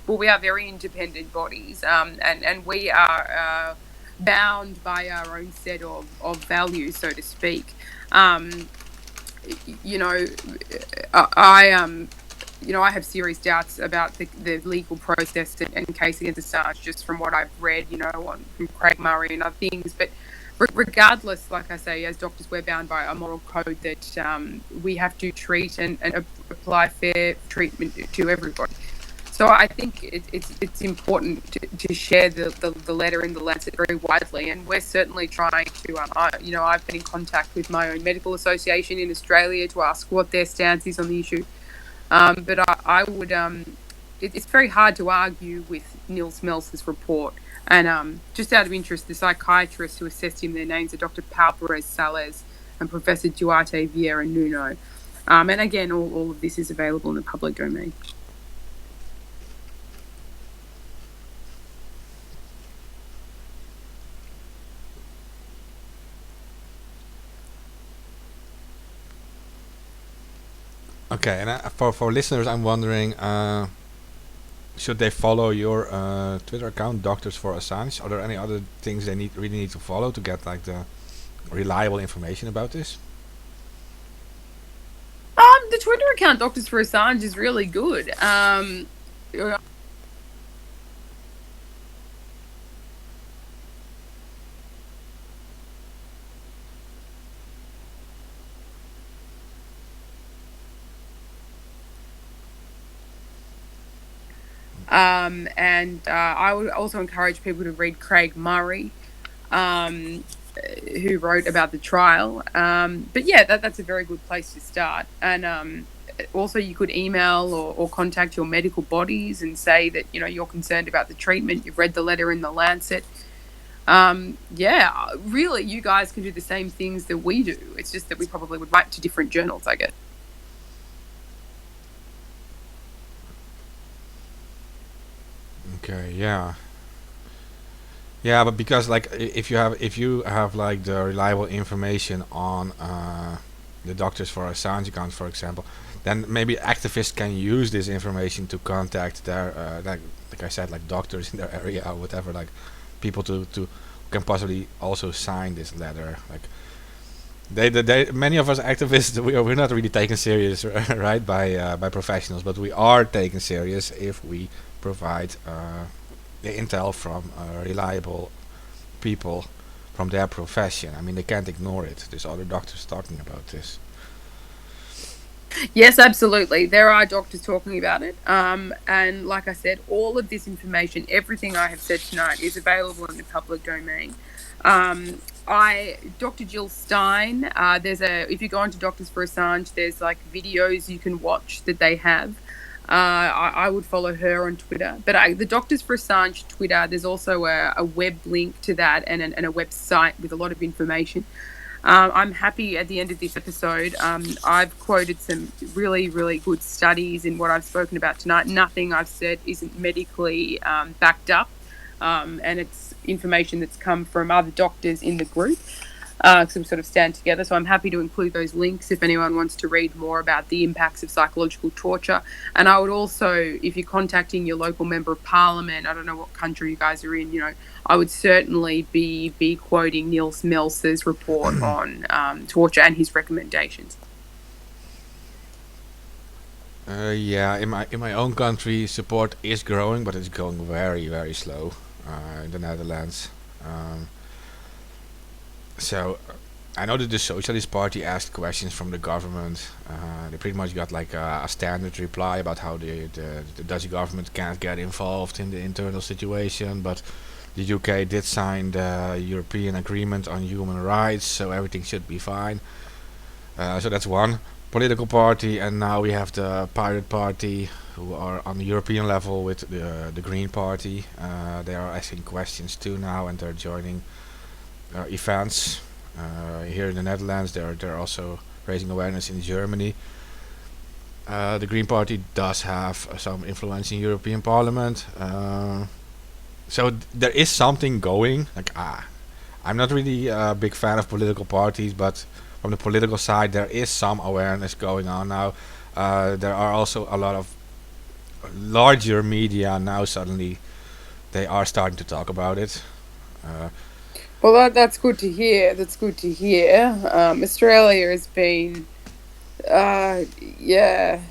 we are very independent bodies, and we are bound by our own set of values, so to speak. Um, you know, I have serious doubts about the legal process and case against Assange, just from what I've read, from Craig Murray and other things. But regardless, like I say, as doctors, we're bound by a moral code that we have to treat and apply fair treatment to everybody. So I think it's important to share the letter in the Lancet very widely, and we're certainly trying to. I've been in contact with my own medical association in Australia to ask what their stance is on the issue. But I would. It's very hard to argue with Niels Melzer's report. And just out of interest, the psychiatrists who assessed him, their names are Dr. Pau Perez Salles and Professor Duarte Vieira Nuno. And again, all of this is available in the public domain. Okay, and for listeners, I'm wondering, should they follow your Twitter account, Doctors for Assange? Are there any other things they really need to follow to get like the reliable information about this? The Twitter account Doctors for Assange is really good. And I would also encourage people to read Craig Murray, who wrote about the trial. But yeah, that's a very good place to start. And also, you could email or contact your medical bodies and say that you're concerned about the treatment. You've read the letter in the Lancet. Yeah, really, you guys can do the same things that we do. It's just that we probably would write to different journals, I guess. Okay, yeah. Yeah, but because like if you have like the reliable information on the Doctors for Assange account, for example, then maybe activists can use this information to contact their like I said, like doctors in their area or whatever, like people to can possibly also sign this letter. Like they many of us activists, we're not really taken serious, right, by professionals, but we are taken serious if we provide the intel from reliable people from their profession. I mean, they can't ignore it. There's other doctors talking about this. Yes, absolutely. There are doctors talking about it. And like I said, all of this information, everything I have said tonight, is available in the public domain. Dr. Jill Stein, if you go onto Doctors for Assange, there's like videos you can watch that they have. I would follow her on Twitter. But the Doctors for Assange Twitter, there's also a web link to that and a website with a lot of information. I'm happy at the end of this episode. I've quoted some really, really good studies in what I've spoken about tonight. Nothing I've said isn't medically backed up, and it's information that's come from other doctors in the group. So we sort of stand together. So I'm happy to include those links if anyone wants to read more about the impacts of psychological torture. And I would also, if you're contacting your local member of parliament, I don't know what country you guys are in, I would certainly be quoting Niels Melzer's report on torture and his recommendations. Yeah, in my own country, support is growing, but it's going very, very slow in the Netherlands. So I know that the Socialist Party asked questions from the government. They pretty much got like a standard reply about how the Dutch government can't get involved in the internal situation, but the UK did sign the European Agreement on Human Rights, so everything should be fine. So that's one political party, and now we have the Pirate Party, who are on the European level with the Green Party. They are asking questions too now, and they're joining events here in the Netherlands. They're also raising awareness in Germany. The Green Party does have some influence in European Parliament, so there is something going. Like I'm not really a big fan of political parties, but from the political side, there is some awareness going on now. There are also a lot of larger media now. Suddenly, they are starting to talk about it. Well, that's good to hear. That's good to hear. Australia has been, yeah.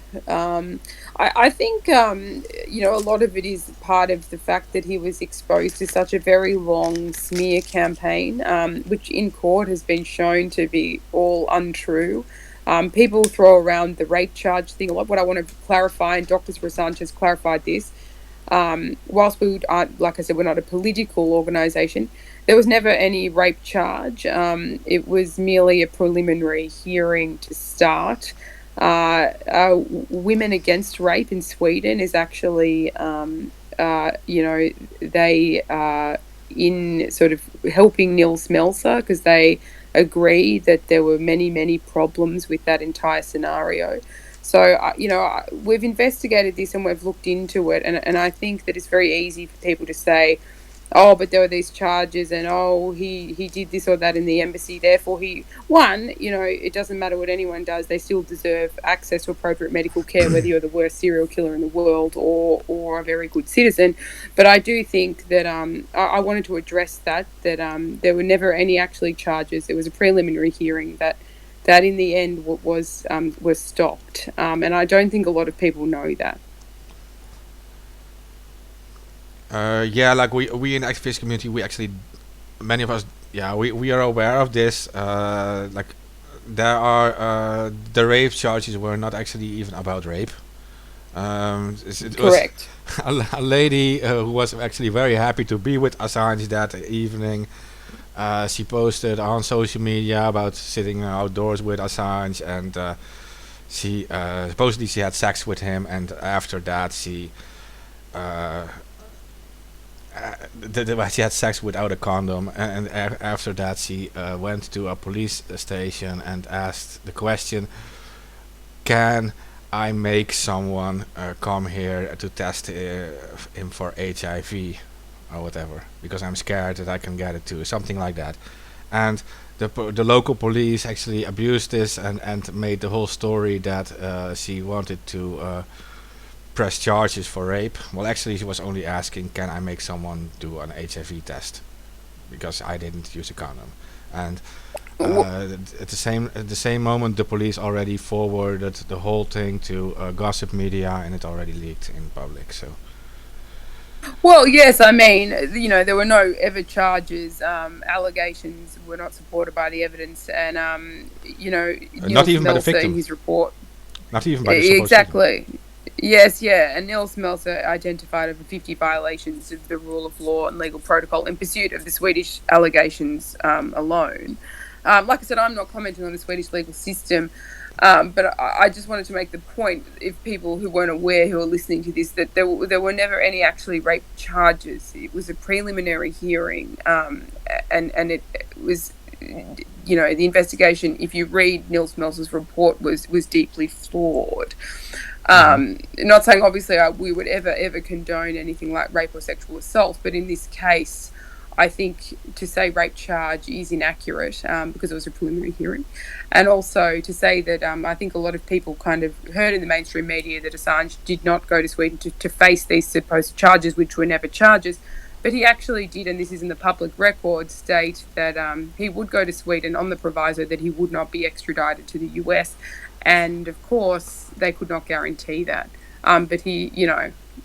I think, a lot of it is part of the fact that he was exposed to such a very long smear campaign, which in court has been shown to be all untrue. People throw around the rape charge thing a lot. What I want to clarify, and Doctors for Assange has clarified this, whilst we aren't, like I said, we're not a political organisation, there was never any rape charge. It was merely a preliminary hearing to start. Women Against Rape in Sweden is actually, they are in sort of helping Niels Melzer because they agree that there were many, many problems with that entire scenario. So, we've investigated this and we've looked into it. And I think that it's very easy for people to say, oh, but there were these charges and, oh, he did this or that in the embassy. Therefore, it doesn't matter what anyone does. They still deserve access to appropriate medical care, whether you're the worst serial killer in the world or a very good citizen. But I do think that I wanted to address that there were never any actually charges. It was a preliminary hearing that in the end was stopped. And I don't think a lot of people know that. Yeah, like we in the activist community, we actually, many of us, yeah, we are aware of this. Like there are the rape charges were not actually even about rape. It Correct. Was a lady who was actually very happy to be with Assange that evening. She posted on social media about sitting outdoors with Assange, and she supposedly she had sex with him, and after that she she had sex without a condom, and after that she went to a police station and asked the question, can I make someone come here to test him for HIV or whatever, because I'm scared that I can get it too, something like that. And the local police actually abused this and made the whole story that she wanted to press charges for rape. Well, actually, she was only asking, "Can I make someone do an HIV test?" Because I didn't use a condom, and at the same moment, the police already forwarded the whole thing to gossip media, and it already leaked in public. So Well, yes, I mean, there were no ever charges. Allegations were not supported by the evidence, and not Niels even by the Melzer in victim, his report. not even by the supposed victim. Exactly. Yes, yeah, and Niels Melzer identified over 50 violations of the rule of law and legal protocol in pursuit of the Swedish allegations alone. Like I said, I'm not commenting on the Swedish legal system, but I just wanted to make the point, if people who weren't aware, who are listening to this, that there were never any actually rape charges. It was a preliminary hearing, and it was, the investigation, if you read Niels Melzer's report, was deeply flawed. Not saying, obviously, we would ever condone anything like rape or sexual assault, but in this case, I think to say rape charge is inaccurate, because it was a preliminary hearing. And also to say that I think a lot of people kind of heard in the mainstream media that Assange did not go to Sweden to face these supposed charges, which were never charges. But he actually did, and this is in the public record, state that he would go to Sweden on the proviso that he would not be extradited to the US. And of course, they could not guarantee that. But he,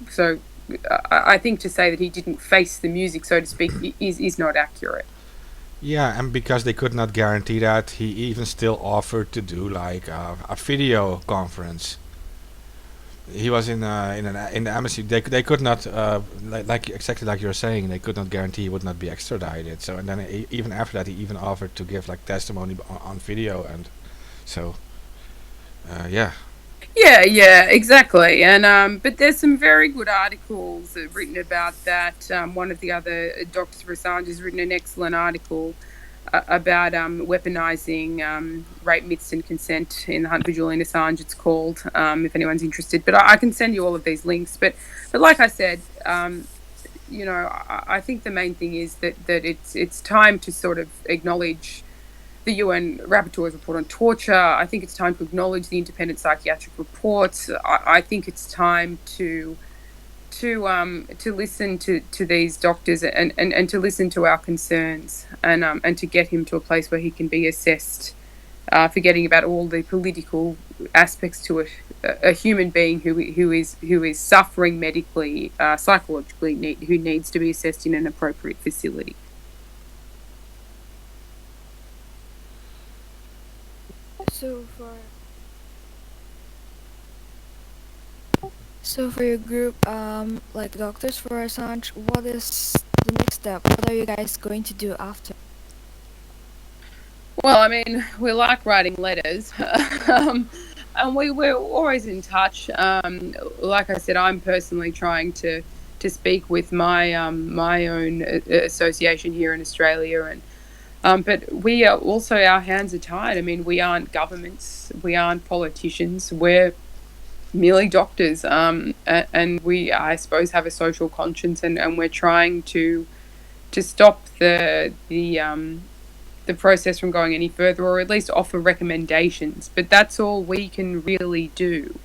so I think to say that he didn't face the music, so to speak, is not accurate. Yeah, and because they could not guarantee that, he even still offered to do like a video conference. He was in the embassy. They could not like exactly like you're saying. They could not guarantee he would not be extradited. So and then even after that, he even offered to give like testimony on video, and so yeah. Yeah, exactly. And but there's some very good articles written about that. One of the other doctors for Assange has written an excellent article about weaponizing rape myths and consent in the hunt for Julian Assange. It's called, if anyone's interested. But I can send you all of these links. But like I said, I think the main thing is that it's time to sort of acknowledge the UN Rapporteur's report on torture. I think it's time to acknowledge the independent psychiatric reports. I think it's time to listen to these doctors and to listen to our concerns and to get him to a place where he can be assessed, forgetting about all the political aspects to it. A human being who is suffering medically, psychologically, who needs to be assessed in an appropriate facility. So for your group, like Doctors for Assange, what is the next step? What are you guys going to do after? Well, I mean, we like writing letters, and we're always in touch. Like I said, I'm personally trying to speak with my own association here in Australia, and but we are also, our hands are tied. I mean, we aren't governments, we aren't politicians, we're merely doctors, and we, I suppose, have a social conscience, and we're trying to stop the process from going any further, or at least offer recommendations. But that's all we can really do.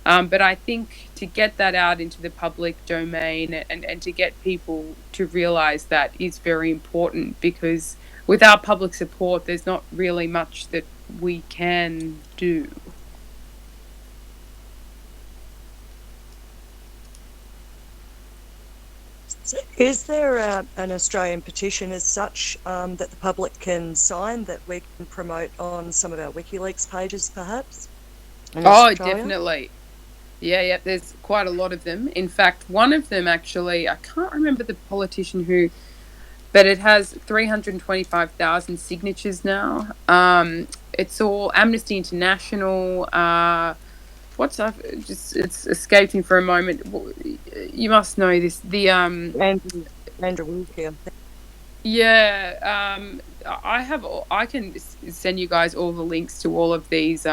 But I think to get that out into the public domain and to get people to realise that is very important, because without public support, there's not really much that we can do. So is there an Australian petition as such that the public can sign, that we can promote on some of our WikiLeaks pages, perhaps? Oh, definitely. Yeah, there's quite a lot of them. In fact, one of them, actually, I can't remember the politician who, but it has 325,000 signatures now. It's all Amnesty International. It's escaped me for a moment. You must know this. The Andrew Wilkie. Yeah, I can send you guys all the links to all of these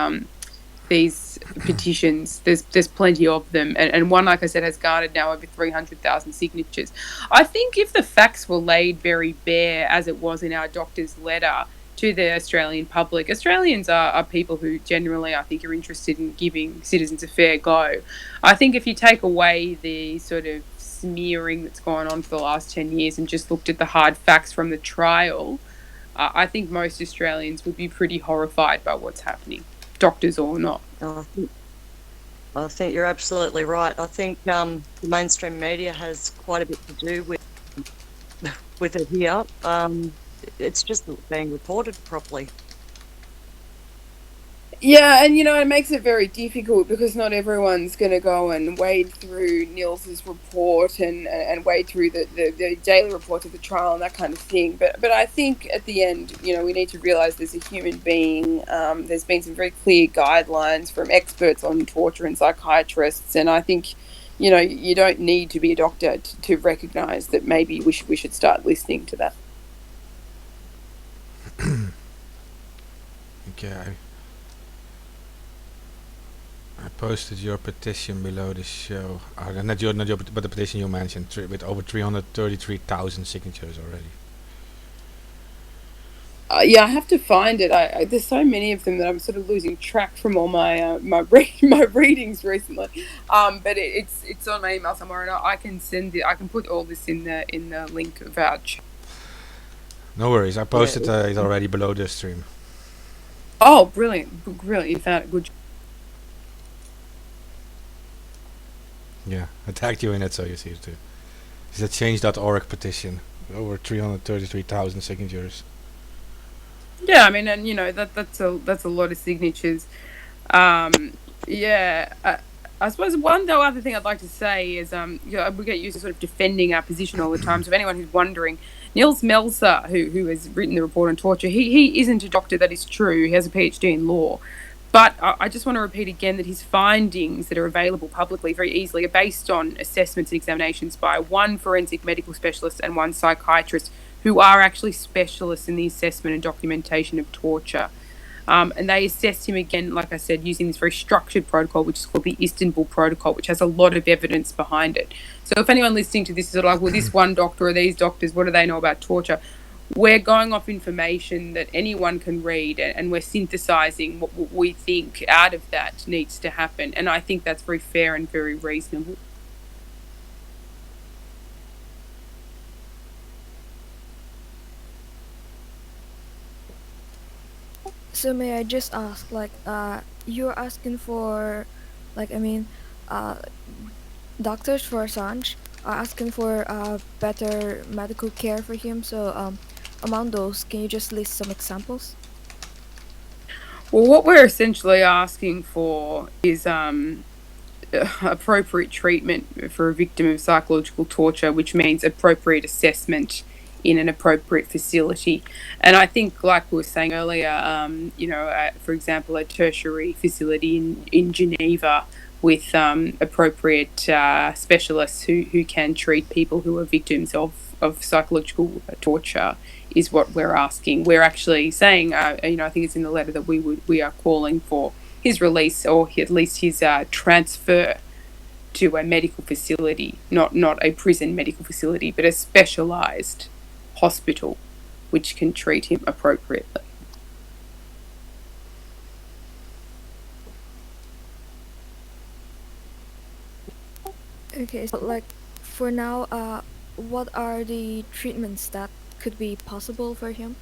petitions. There's plenty of them, and one, like I said, has garnered now over 300,000 signatures. I think if the facts were laid very bare, as it was in our doctor's letter to the Australian public. Australians are people who generally, I think, are interested in giving citizens a fair go. I think if you take away the sort of smearing that's gone on for the last 10 years and just looked at the hard facts from the trial, I think most Australians would be pretty horrified by what's happening, doctors or not. I think you're absolutely right. I think the mainstream media has quite a bit to do with it here. It's just not being reported properly. Yeah, and it makes it very difficult because not everyone's going to go and wade through Niels's report and wade through the daily reports of the trial and that kind of thing. But I think at the end, we need to realise there's a human being. There's been some very clear guidelines from experts on torture and psychiatrists, and I think, you don't need to be a doctor to recognise that maybe we should start listening to that. Okay. I posted your petition below the show. Not your, but the petition you mentioned, with over 333,000 signatures already. Yeah, I have to find it. There's so many of them that I'm sort of losing track from all my my readings recently. But it's on my email somewhere, and I can send it. I can put all this in the link of our chat. No worries. I posted it already below the stream. Oh, brilliant! You found it. Good. Yeah, I tagged you in it so you see it too. It's the change.org petition. Over 333,000 signatures. Yeah, I mean, and that's a lot of signatures. Yeah, I suppose other thing I'd like to say is we get used to sort of defending our position all the time. So if anyone who's wondering, Niels Melzer, who has written the report on torture, he isn't a doctor. That is true. He has a PhD in law. But I just want to repeat again that his findings that are available publicly very easily are based on assessments and examinations by one forensic medical specialist and one psychiatrist who are actually specialists in the assessment and documentation of torture. And they assessed him again, like I said, using this very structured protocol, which is called the Istanbul Protocol, which has a lot of evidence behind it. So if anyone listening to this is like, well, this one doctor or these doctors, what do they know about torture? We're going off information that anyone can read, and we're synthesizing what we think out of that needs to happen. And I think that's very fair and very reasonable. So may I just ask, you're asking for, doctors for Assange are asking for better medical care for him. So among those, can you just list some examples? Well, what we're essentially asking for is appropriate treatment for a victim of psychological torture, which means appropriate assessment in an appropriate facility. And I think, like we were saying earlier, for example, a tertiary facility in Geneva with appropriate specialists who can treat people who are victims of psychological torture is what we're asking. We're actually saying, I think it's in the letter that we are calling for his release, or at least his transfer to a medical facility, not a prison medical facility, but a specialised hospital which can treat him appropriately. Okay, so for now, what are the treatments that could be possible for him?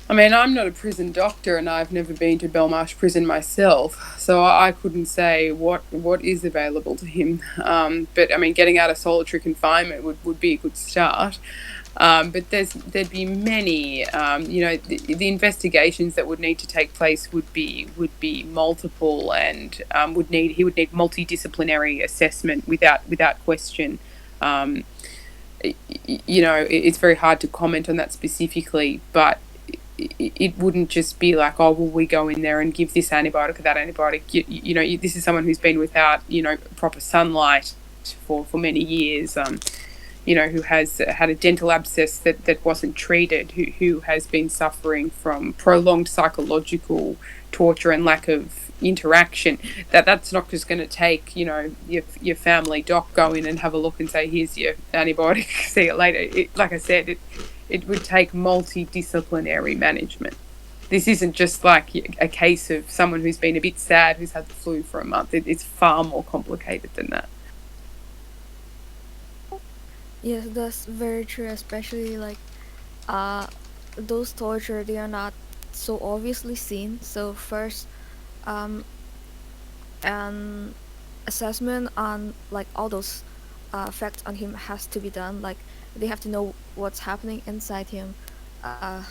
I mean, I'm not a prison doctor, and I've never been to Belmarsh prison myself, so I couldn't say what is available to him. But I mean, getting out of solitary confinement would be a good start. But there'd be many. The investigations that would need to take place would be multiple, and he would need multidisciplinary assessment without question. It's very hard to comment on that specifically, but it wouldn't just be like, oh, well, we go in there and give this antibiotic or that antibiotic. This is someone who's been without, proper sunlight for many years, who has had a dental abscess that wasn't treated, who has been suffering from prolonged psychological torture and lack of interaction. That's not just going to take, your family doc go in and have a look and say, here's your antibiotic, see it later. Like I said, it would take multidisciplinary management. This isn't just like a case of someone who's been a bit sad, who's had the flu for a month. It's far more complicated than that. Yes, that's very true, especially like uh those torture, they are not so obviously seen. So first, um an assessment on like all those effects on him has to be done. Like they have to know what's happening inside him, uh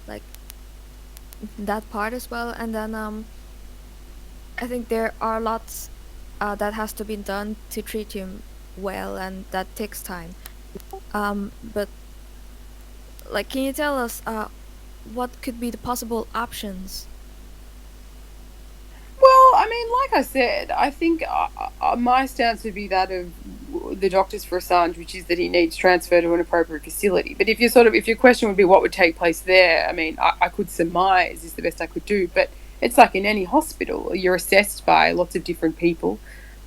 like that part as well. And then I think there are lots that has to be done to treat him well, and that takes time. But like, can you tell us what could be the possible options? Well, I mean, like I said, I think my stance would be that of the doctors for Assange, which is that he needs transfer to an appropriate facility. But if your question would be what would take place there, I mean, I could surmise is the best I could do. But it's like in any hospital, you're assessed by lots of different people.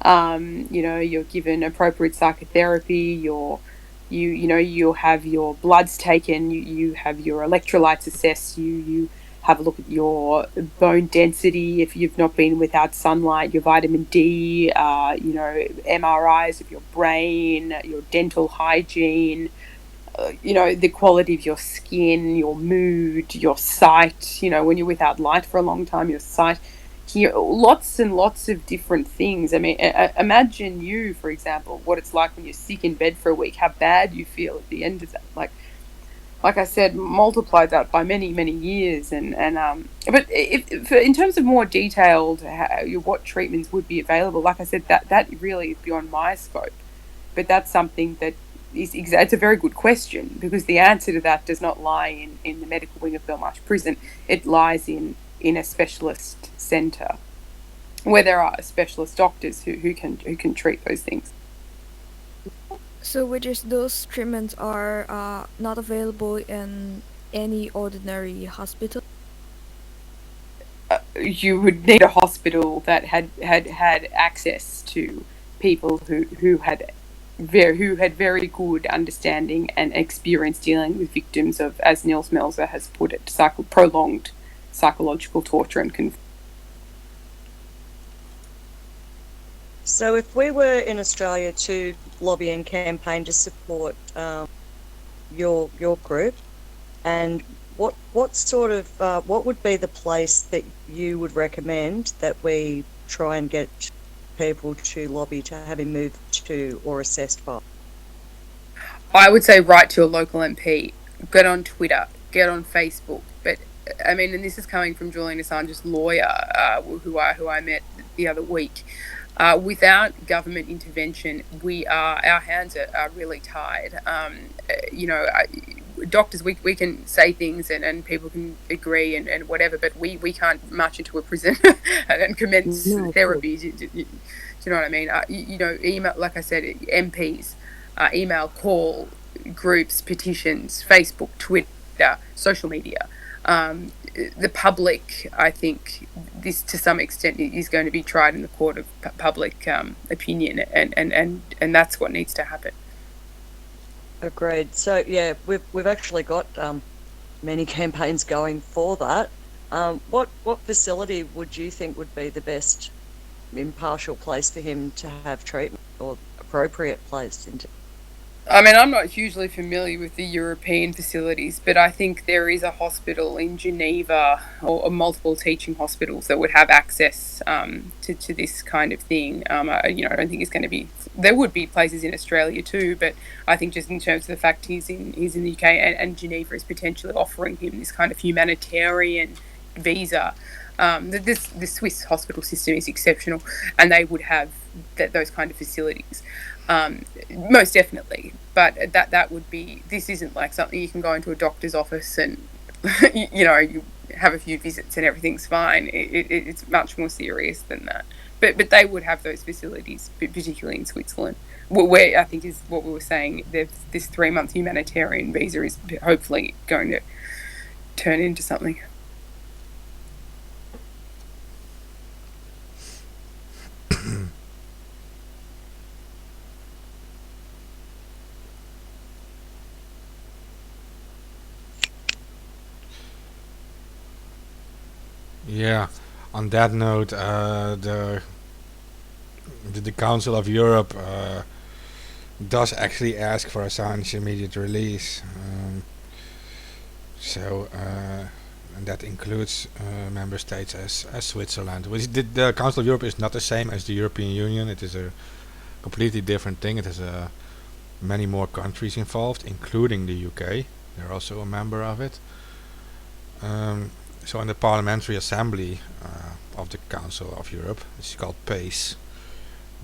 You're given appropriate psychotherapy. You'll have your bloods taken. You have your electrolytes assessed. You have a look at your bone density if you've not been without sunlight, your vitamin D, MRIs of your brain, your dental hygiene, the quality of your skin, your mood, your sight, when you're without light for a long time, your sight. Lots and lots of different things. I mean, imagine you, for example, what it's like when you're sick in bed for a week, how bad you feel at the end of that. Like I said, multiply that by many, many years, but in terms of more detailed what treatments would be available, like I said, that really is beyond my scope. But that's something that it's a very good question, because the answer to that does not lie in the medical wing of Belmarsh Prison. It lies in a specialist centre where there are specialist doctors who can treat those things. So, which is those treatments are not available in any ordinary hospital? You would need a hospital that had access to people who had very good understanding and experience dealing with victims of, as Niels Melzer has put it, prolonged psychological torture and confinement. So if we were in Australia to lobby and campaign to support your group, and what sort of what would be the place that you would recommend that we try and get people to lobby to have him moved to or assessed by? I would say write to a local MP, get on Twitter, get on Facebook. But I mean, and this is coming from Julian Assange's lawyer, who I met the other week. Without government intervention, our hands are really tied. Doctors, we can say things and people can agree and whatever, but we can't march into a prison and commence therapy. Do you know what I mean? Email, like I said, MPs, email, call, groups, petitions, Facebook, Twitter, social media. The public, I think, this to some extent is going to be tried in the court of public opinion, and that's what needs to happen. Agreed. So yeah, we've actually got many campaigns going for that. What facility would you think would be the best impartial place for him to have treatment, or appropriate place into? I mean, I'm not hugely familiar with the European facilities, but I think there is a hospital in Geneva or multiple teaching hospitals that would have access to this kind of thing. I don't think it's going to be. There would be places in Australia too, but I think just in terms of the fact he's in the UK and Geneva is potentially offering him this kind of humanitarian visa. The Swiss hospital system is exceptional, and they would have those kind of facilities. Most definitely, but that would be. This isn't like something you can go into a doctor's office and you have a few visits and everything's fine. It's much more serious than that. But they would have those facilities, particularly in Switzerland, where I think is what we were saying. This 3-month humanitarian visa is hopefully going to turn into something. Yeah. On that note, the Council of Europe does actually ask for Assange immediate release. So, and that includes member states as Switzerland. Which the Council of Europe is not the same as the European Union. It is a completely different thing. It has many more countries involved, including the UK. They're also a member of it. So in the Parliamentary Assembly of the Council of Europe, which is called PACE,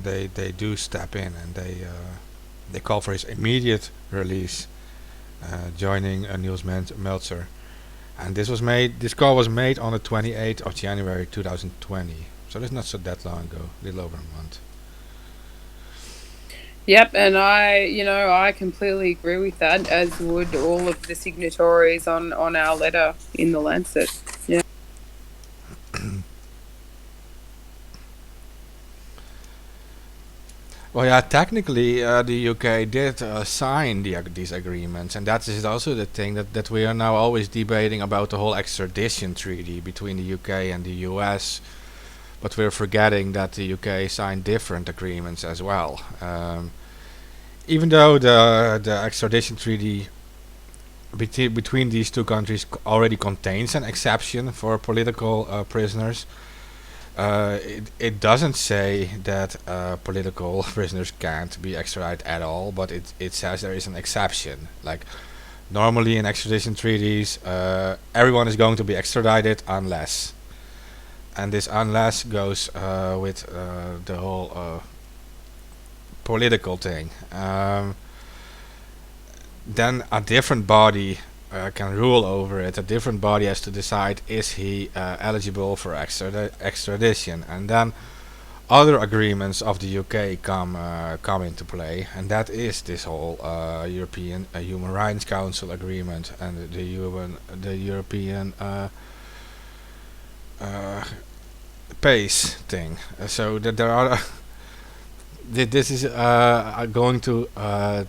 they do step in and they call for his immediate release, joining Niels Meltzer. And this call was made on the 28th of January 2020. So that's not so that long ago, a little over a month. Yep, and I completely agree with that, as would all of the signatories on our letter in the Lancet. Yeah. Well, yeah, technically the UK did sign these agreements, and that is also the thing that we are now always debating about the whole extradition treaty between the UK and the US. But we're forgetting that the UK signed different agreements as well. Even though the extradition treaty between these two countries already contains an exception for political prisoners, it doesn't say that political prisoners can't be extradited at all, but it says there is an exception. Like, normally in extradition treaties, everyone is going to be extradited unless. And this unless goes with the whole political thing. Then a different body can rule over it. A different body has to decide, is he eligible for extradition, and then other agreements of the UK come into play, and that is this whole European Human Rights Council agreement and the European PACE thing. So that there are this is going to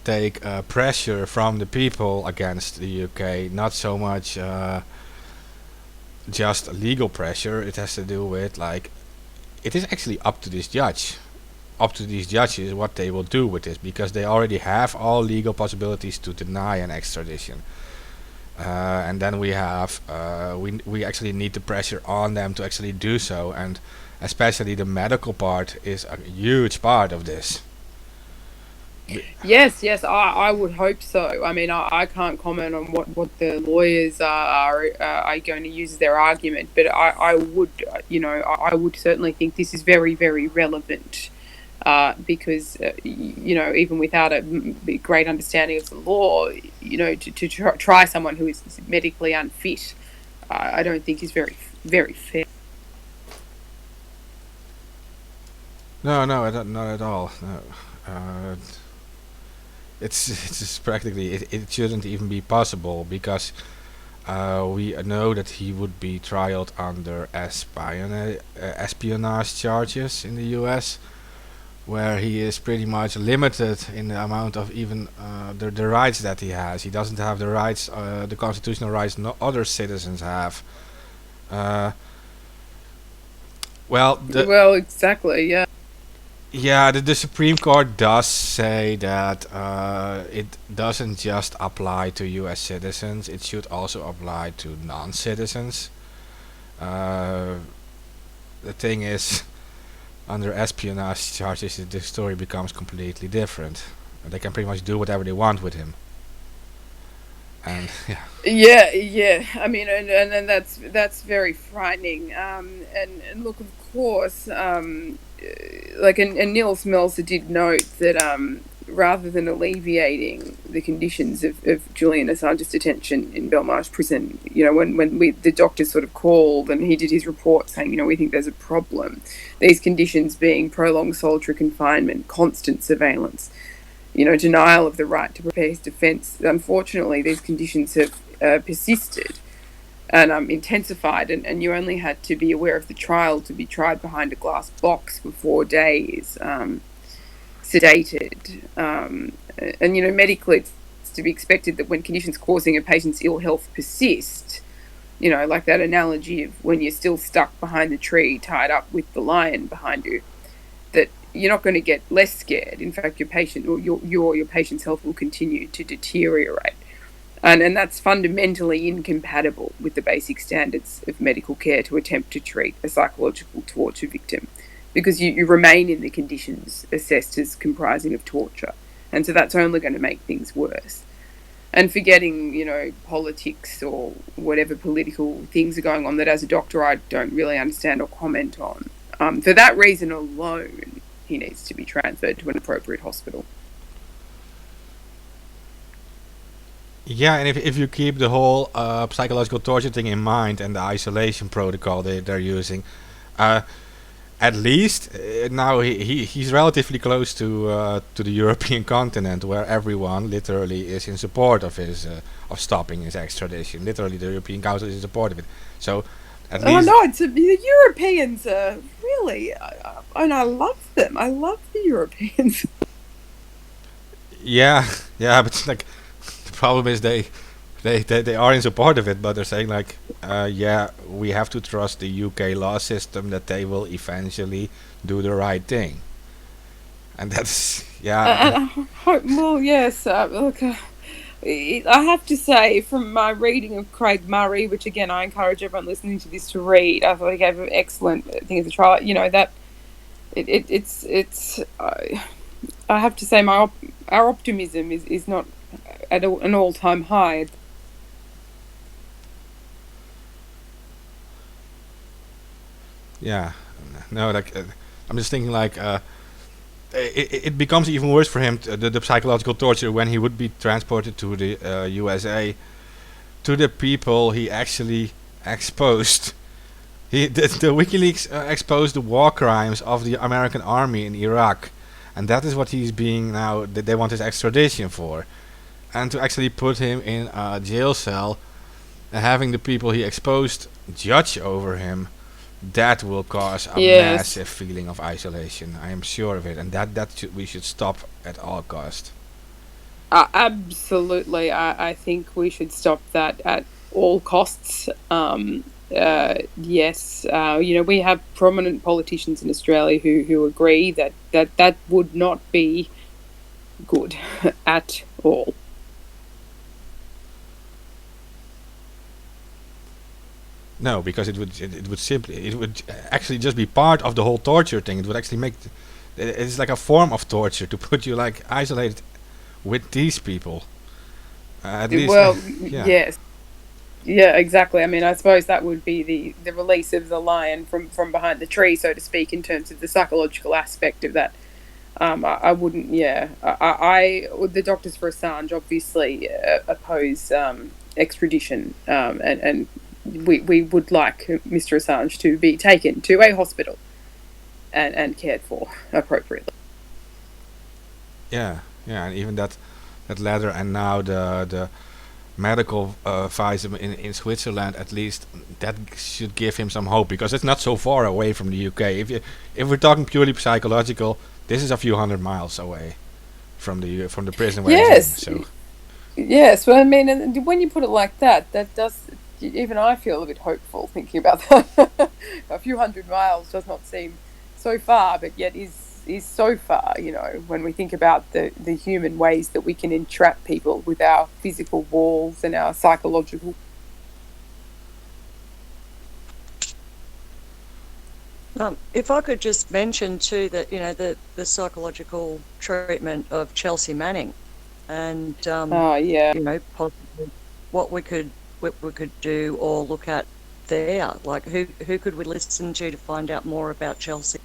take pressure from the people against the UK, not so much just legal pressure. It has to do with, like, it is actually up to these judges what they will do with this, because they already have all legal possibilities to deny an extradition. And then we have we actually need the pressure on them to actually do so, and especially the medical part is a huge part of this. Yes, I would hope so. I mean, I can't comment on what the lawyers are going to use as their argument, but I would, I would certainly think this is very, very relevant. Because even without a great understanding of the law, to try someone who is medically unfit, I don't think is very, very fair. No, not at all. No. It's just practically it shouldn't even be possible, because we know that he would be trialed under espionage charges in the US, where he is pretty much limited in the amount of even the rights that he has. He doesn't have the rights, the constitutional rights no other citizens have. Uh, well, Well, exactly, yeah. yeah, the Supreme Court does say that it doesn't just apply to U.S. citizens; it should also apply to non-citizens. Uh, the thing is, under espionage charges, the story becomes completely different. They can pretty much do whatever they want with him. And Yeah. I mean, and then that's very frightening. And look, of course, and Niels Melzer did note that rather than alleviating the conditions of Julian Assange's detention in Belmarsh prison, when the doctors sort of called and he did his report saying, we think there's a problem. These conditions being prolonged solitary confinement, constant surveillance, denial of the right to prepare his defence. Unfortunately, these conditions have persisted and intensified, and you only had to be aware of the trial to be tried behind a glass box for 4 days, sedated. Medically, it's to be expected that when conditions causing a patient's ill health persist, You know, like that analogy of when you're still stuck behind the tree, tied up with the lion behind you, that you're not going to get less scared. In fact, your patient or your patient's health will continue to deteriorate. And that's fundamentally incompatible with the basic standards of medical care to attempt to treat a psychological torture victim, because you remain in the conditions assessed as comprising of torture. And so that's only going to make things worse. And forgetting, you know, politics or whatever political things are going on that as a doctor I don't really understand or comment on. For that reason alone, he needs to be transferred to an appropriate hospital. Yeah, and if you keep the whole psychological torture thing in mind and the isolation protocol they're using, uh, at least now he's relatively close to the European continent, where everyone literally is in support of his of stopping his extradition. Literally, the European Council is in support of it. So at Oh least no, the Europeans are really, and I love them. I love the Europeans. yeah, yeah, but like the problem is they are in support of it, but they're saying like, yeah, we have to trust the UK law system that they will eventually do the right thing, and that's yeah, And I hope, well, yes, look, I have to say, from my reading of Craig Murray, which again I encourage everyone listening to this to read, I thought he gave an excellent thing as a trial. You know that it's. I have to say, our optimism is not at an all-time high. yeah. No, like I'm just thinking like it becomes even worse for him the psychological torture when he would be transported to the USA, to the people he actually exposed. The WikiLeaks exposed the war crimes of the American army in Iraq, and that is what he's being now. That they want his extradition for, and to actually put him in a jail cell, and having the people he exposed judge over him, that will cause a Yes. massive feeling of isolation. I am sure of it, and we should stop at all cost. Absolutely. I think we should stop that at all costs. Yes, you know, we have prominent politicians in Australia who agree that would not be good at all. No, because it would simply it would actually just be part of the whole torture thing. It would actually make it's like a form of torture to put you like isolated with these people. At least, Well, yeah, yes. Yeah, exactly. I mean, I suppose that would be the release of the lion from behind the tree, so to speak, in terms of the psychological aspect of that. I wouldn't. Yeah, the doctors for Assange obviously oppose extradition, and we would like Mr. Assange to be taken to a hospital and cared for appropriately. yeah, yeah, and even that letter and now the medical visum in Switzerland, at least that should give him some hope, because it's not so far away from the UK. If we're talking purely psychological, this is a few hundred miles away from the prison where Yes. he's in. So Yes, well, I mean, and when you put it like that, that does, even I feel a bit hopeful thinking about that. A few hundred miles does not seem so far, but yet is so far, you know, when we think about the human ways that we can entrap people with our physical walls and our psychological. If I could just mention too that, you know, the psychological treatment of Chelsea Manning, and Oh, yeah. you know, possibly what we could do or look at there. Like who could we listen to find out more about Chelsea?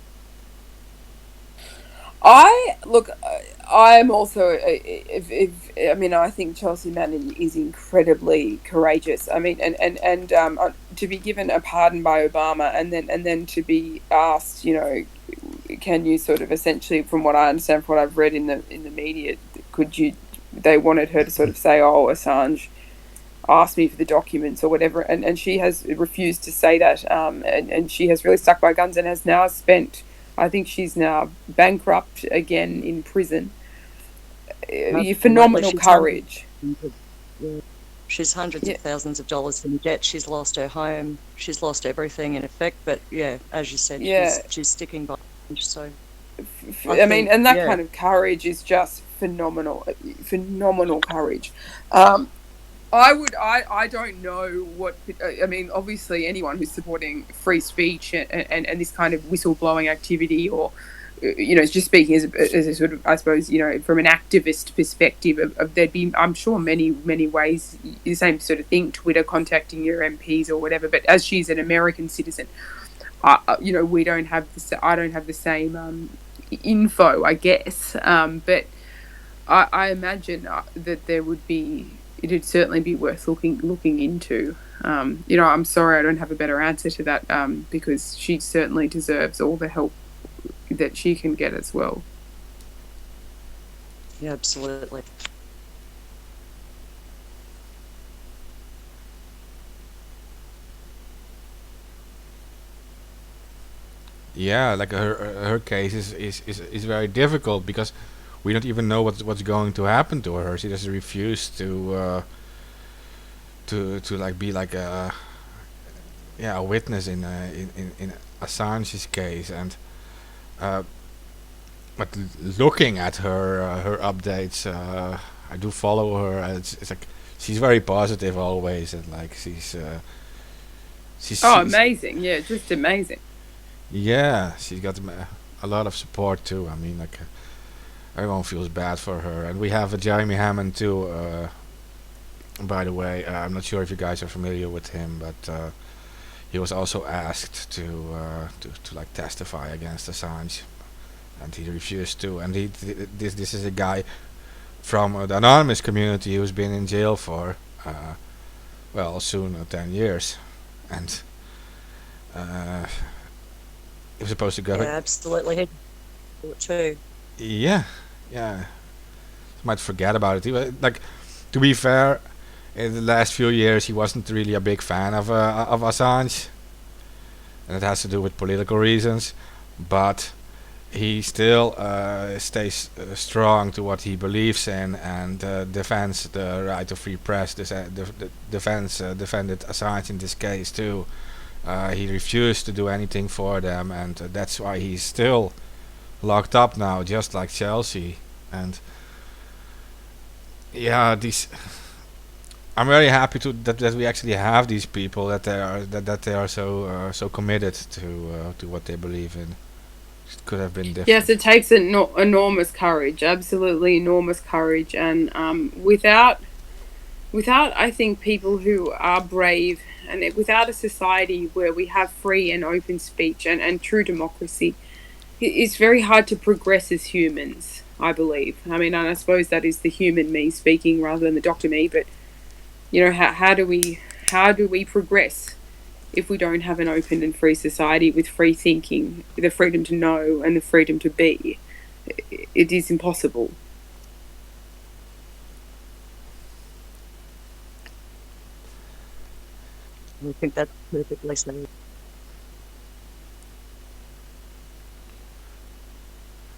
I'm also, I mean, I think Chelsea Manning is incredibly courageous. I mean, and to be given a pardon by Obama, and then to be asked, you know, can you sort of essentially, from what I understand, from what I've read in the media, they wanted her to sort of say, oh, Assange asked me for the documents or whatever, and she has refused to say that, and she has really stuck by guns and has now spent, I think she's now bankrupt again in prison. Phenomenal She's courage. Yeah. She's hundreds of Yeah, thousands of dollars in debt. She's lost her home. She's lost everything in effect. But yeah, as you said, yeah. she's sticking by. So I I mean, think, and that yeah, kind of courage is just phenomenal, phenomenal courage. Um, I don't know what, I mean, obviously anyone who's supporting free speech and this kind of whistleblowing activity, or, just speaking as a sort of, I suppose, from an activist perspective, there'd be, I'm sure, many ways, the same sort of thing, Twitter, contacting your MPs or whatever. But as she's an American citizen, we don't have I don't have the same info, I guess. But I imagine that there would be, it'd certainly be worth looking into. I'm sorry I don't have a better answer to that, because she certainly deserves all the help that she can get as well. yeah, absolutely. Yeah, like her case is very difficult because we don't even know what's going to happen to her. She just refused to like be like a witness in Assange's case. And uh, but looking at her updates, I do follow her. And it's like she's very positive always, and like she's Oh, she's amazing! Yeah, just amazing. yeah, she's got a lot of support too. I mean, like everyone feels bad for her, and we have Jeremy Hammond too. By the way, I'm not sure if you guys are familiar with him, but he was also asked to like testify against Assange, and he refused to. And this is a guy from the anonymous community who's been in jail for well, soon 10 years, and uh, he was supposed to go. Yeah, absolutely. He'd do it too. Yeah, yeah. Might forget about it. Like, to be fair, in the last few years he wasn't really a big fan of Assange, and it has to do with political reasons. But he still stays strong to what he believes in, and defends the right of free press. Defended Assange in this case too. He refused to do anything for them, and that's why he's still locked up now, just like Chelsea. And yeah, these. I'm very happy that we actually have these people, that they are so committed to what they believe in. It could have been Yes, different. it takes enormous courage, absolutely enormous courage, and without, I think, people who are brave, and without a society where we have free and open speech and true democracy, it's very hard to progress as humans, I believe. I mean, and I suppose that is the human me speaking rather than the doctor me, but how do we progress if we don't have an open and free society with free thinking, the freedom to know and the freedom to be? It is impossible. I think that's perfectly said.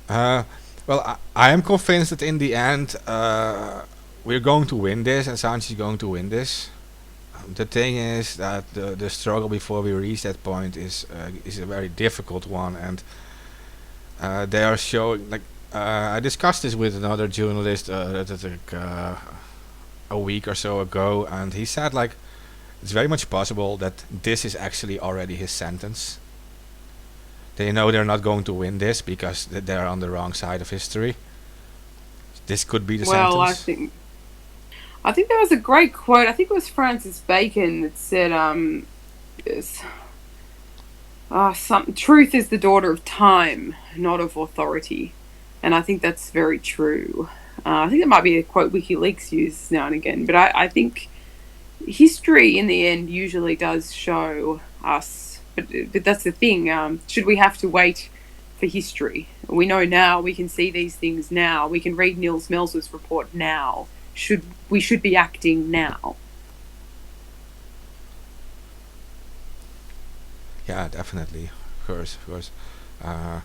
Uh, well, I am convinced that in the end, we're going to win this, and Assange is going to win this. The thing is that the struggle before we reach that point is a very difficult one, and they are showing like I discussed this with another journalist a week or so ago, and he said like it's very much possible that this is actually already his sentence. They know they're not going to win this because they're on the wrong side of history. This could be the Well, sentence. I think there was a great quote. I think it was Francis Bacon that said, yes, some truth is the daughter of time, not of authority," and I think that's very true. I think it might be a quote WikiLeaks uses now and again, but I think history in the end usually does show us. But that's the thing. Should we have to wait for history? We know now. We can see these things now. We can read Nils Melzer's report now. We should be acting now? Yeah, definitely. Of course, of course. Uh,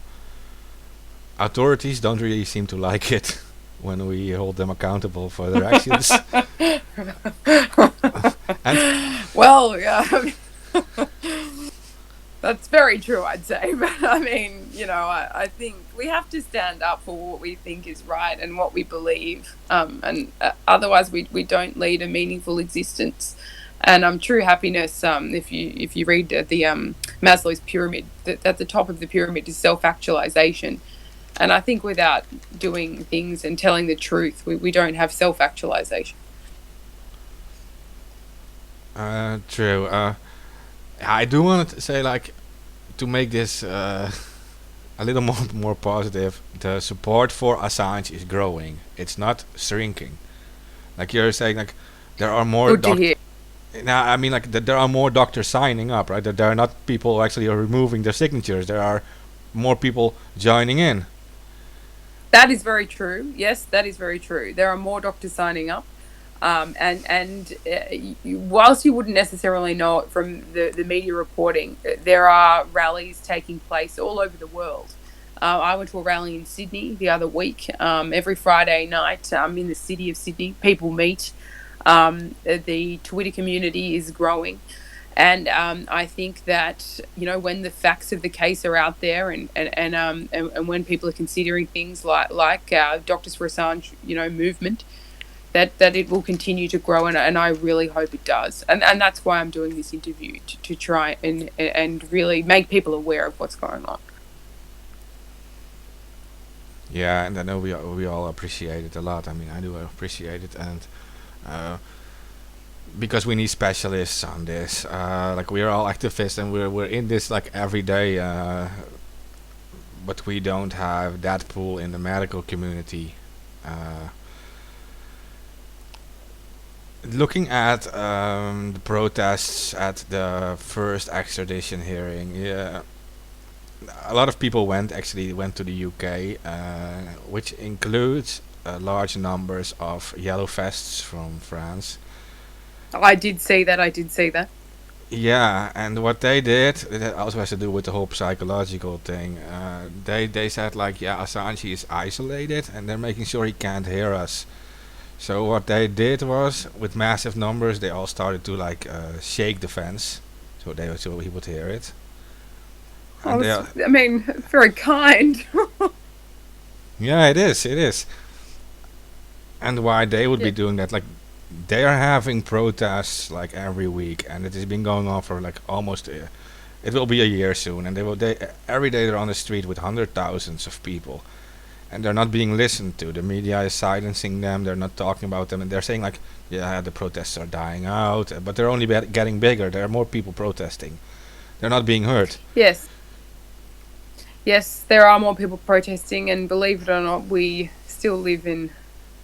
Authorities don't really seem to like it. when we hold them accountable for their actions. And Well, yeah, that's very true, I'd say. But I mean, I think we have to stand up for what we think is right and what we believe. And otherwise, we don't lead a meaningful existence. And true happiness. If you read the Maslow's pyramid, at the top of the pyramid is self-actualization. And I think without doing things and telling the truth, we don't have self-actualization. true. I do want to say, like, to make this a little more positive. The support for Assange is growing. It's not shrinking. Like you're saying, like there are more Good to doctors. hear. Now, I mean, like there are more doctors signing up, right? That there are not people who actually are removing their signatures. There are more people joining in. That is very true. Yes, that is very true. There are more doctors signing up. Whilst you wouldn't necessarily know it from the media reporting, there are rallies taking place all over the world. I went to a rally in Sydney the other week. Every Friday night, in the city of Sydney, people meet. The Twitter community is growing. And I think that, when the facts of the case are out there, and when people are considering things like Doctors for Assange, movement, that it will continue to grow, and I really hope it does. And that's why I'm doing this interview, to try and really make people aware of what's going on. Yeah, and I know we all appreciate it a lot. I mean, I do appreciate it, and uh, because we need specialists on this. Like we're all activists, and we're in this like every day. But we don't have that pool in the medical community. Uh, Looking at the protests at the first extradition hearing, yeah, a lot of people went to the UK, which includes large numbers of yellow vests from France. I did see that. I did see that. Yeah, and what they did, it also has to do with the whole psychological thing. They said like, yeah, Assange is isolated, and they're making sure he can't hear us. So what they did was, with massive numbers, they all started to like shake the fence, so he would hear it. And I mean, very kind. yeah, it is. And why they would be doing that, like they are having protests like every week, and it has been going on for like almost it will be a year soon, and they every day they're on the street with hundred thousands of people, and they're not being listened to. The media is silencing them. They're not talking about them, and they're saying like, yeah, the protests are dying out, but they're only getting bigger. There are more people protesting. They're not being heard. Yes. Yes, there are more people protesting, and believe it or not, we still live in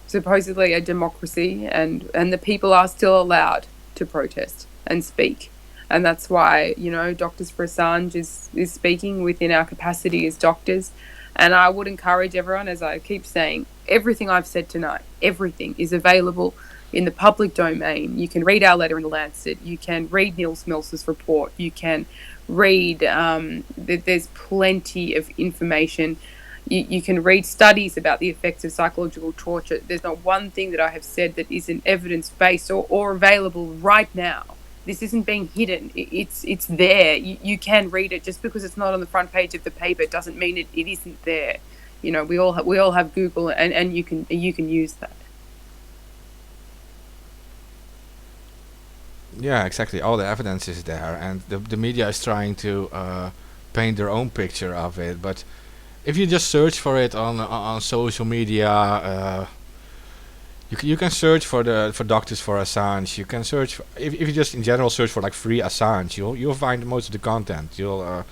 supposedly a democracy, and the people are still allowed to protest and speak. And that's why, Doctors for Assange is speaking within our capacity as doctors. And I would encourage everyone, as I keep saying, everything I've said tonight, everything is available in the public domain. You can read our letter in the Lancet. You can read Neil Smelser's report. You can read, there's plenty of information. You can read studies about the effects of psychological torture. There's not one thing that I have said that isn't evidence-based or available right now. This isn't being hidden. It's there. You can read it. Just because it's not on the front page of the paper doesn't mean it isn't there. We all have Google, and you can use that. Yeah, exactly. All the evidence is there, and the media is trying to paint their own picture of it. But if you just search for it on social media, you can search for Doctors for Assange. You can search if you just in general search for like free Assange, you'll find most of the content. You'll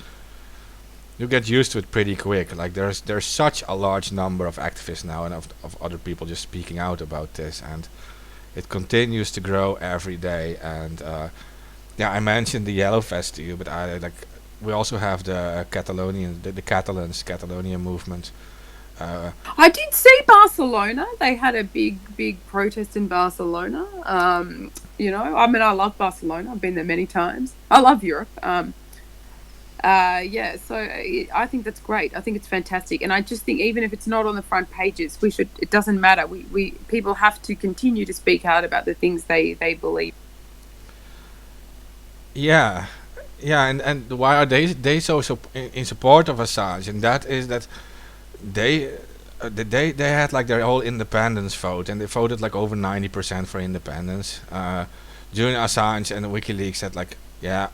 get used to it pretty quick. Like there's such a large number of activists now, and of other people just speaking out about this, and it continues to grow every day. And yeah, I mentioned the yellow vest to you, but we also have the Catalan movement. I did see Barcelona. They had a big protest in Barcelona. I love Barcelona. I've been there many times. I love Europe. Yeah, so I think that's great. I think it's fantastic, and I just think even if it's not on the front pages, we should. It doesn't matter. We people have to continue to speak out about the things they believe. Yeah, yeah, and why are they so in support of Assange? And that is that they they had like their whole independence vote, and they voted like over 90% for independence. Julian Assange and WikiLeaks said like, yeah,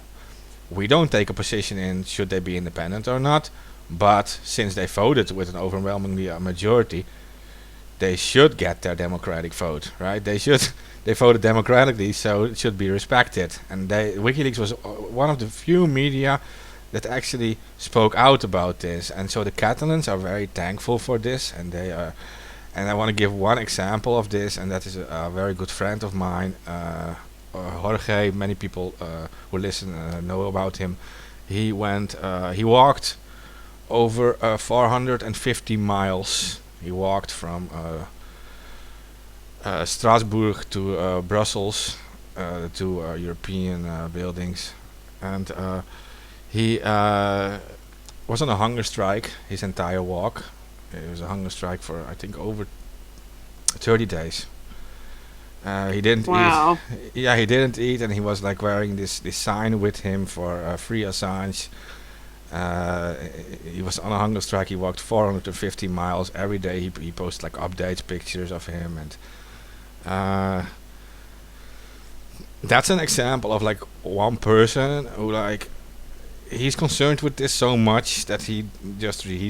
we don't take a position in should they be independent or not, but since they voted with an overwhelmingly majority, they should get their democratic vote, right? They should. They voted democratically, so it should be respected. And WikiLeaks was one of the few media that actually spoke out about this, and so the Catalans are very thankful for this, and they are. And I want to give one example of this, and that is a very good friend of mine, Jorge. Many people who listen know about him. He walked over 450 miles. He walked from Strasbourg to Brussels, to European buildings, and he was on a hunger strike his entire walk. It was a hunger strike for I think over 30 days. He didn't Wow. eat. Yeah, he didn't eat, and he was like wearing this sign with him for Free Assange. Uh, he was on a hunger strike. He walked 450 miles every day. He posted like updates, pictures of him, and uh, that's an example of like one person who like he's concerned with this so much that he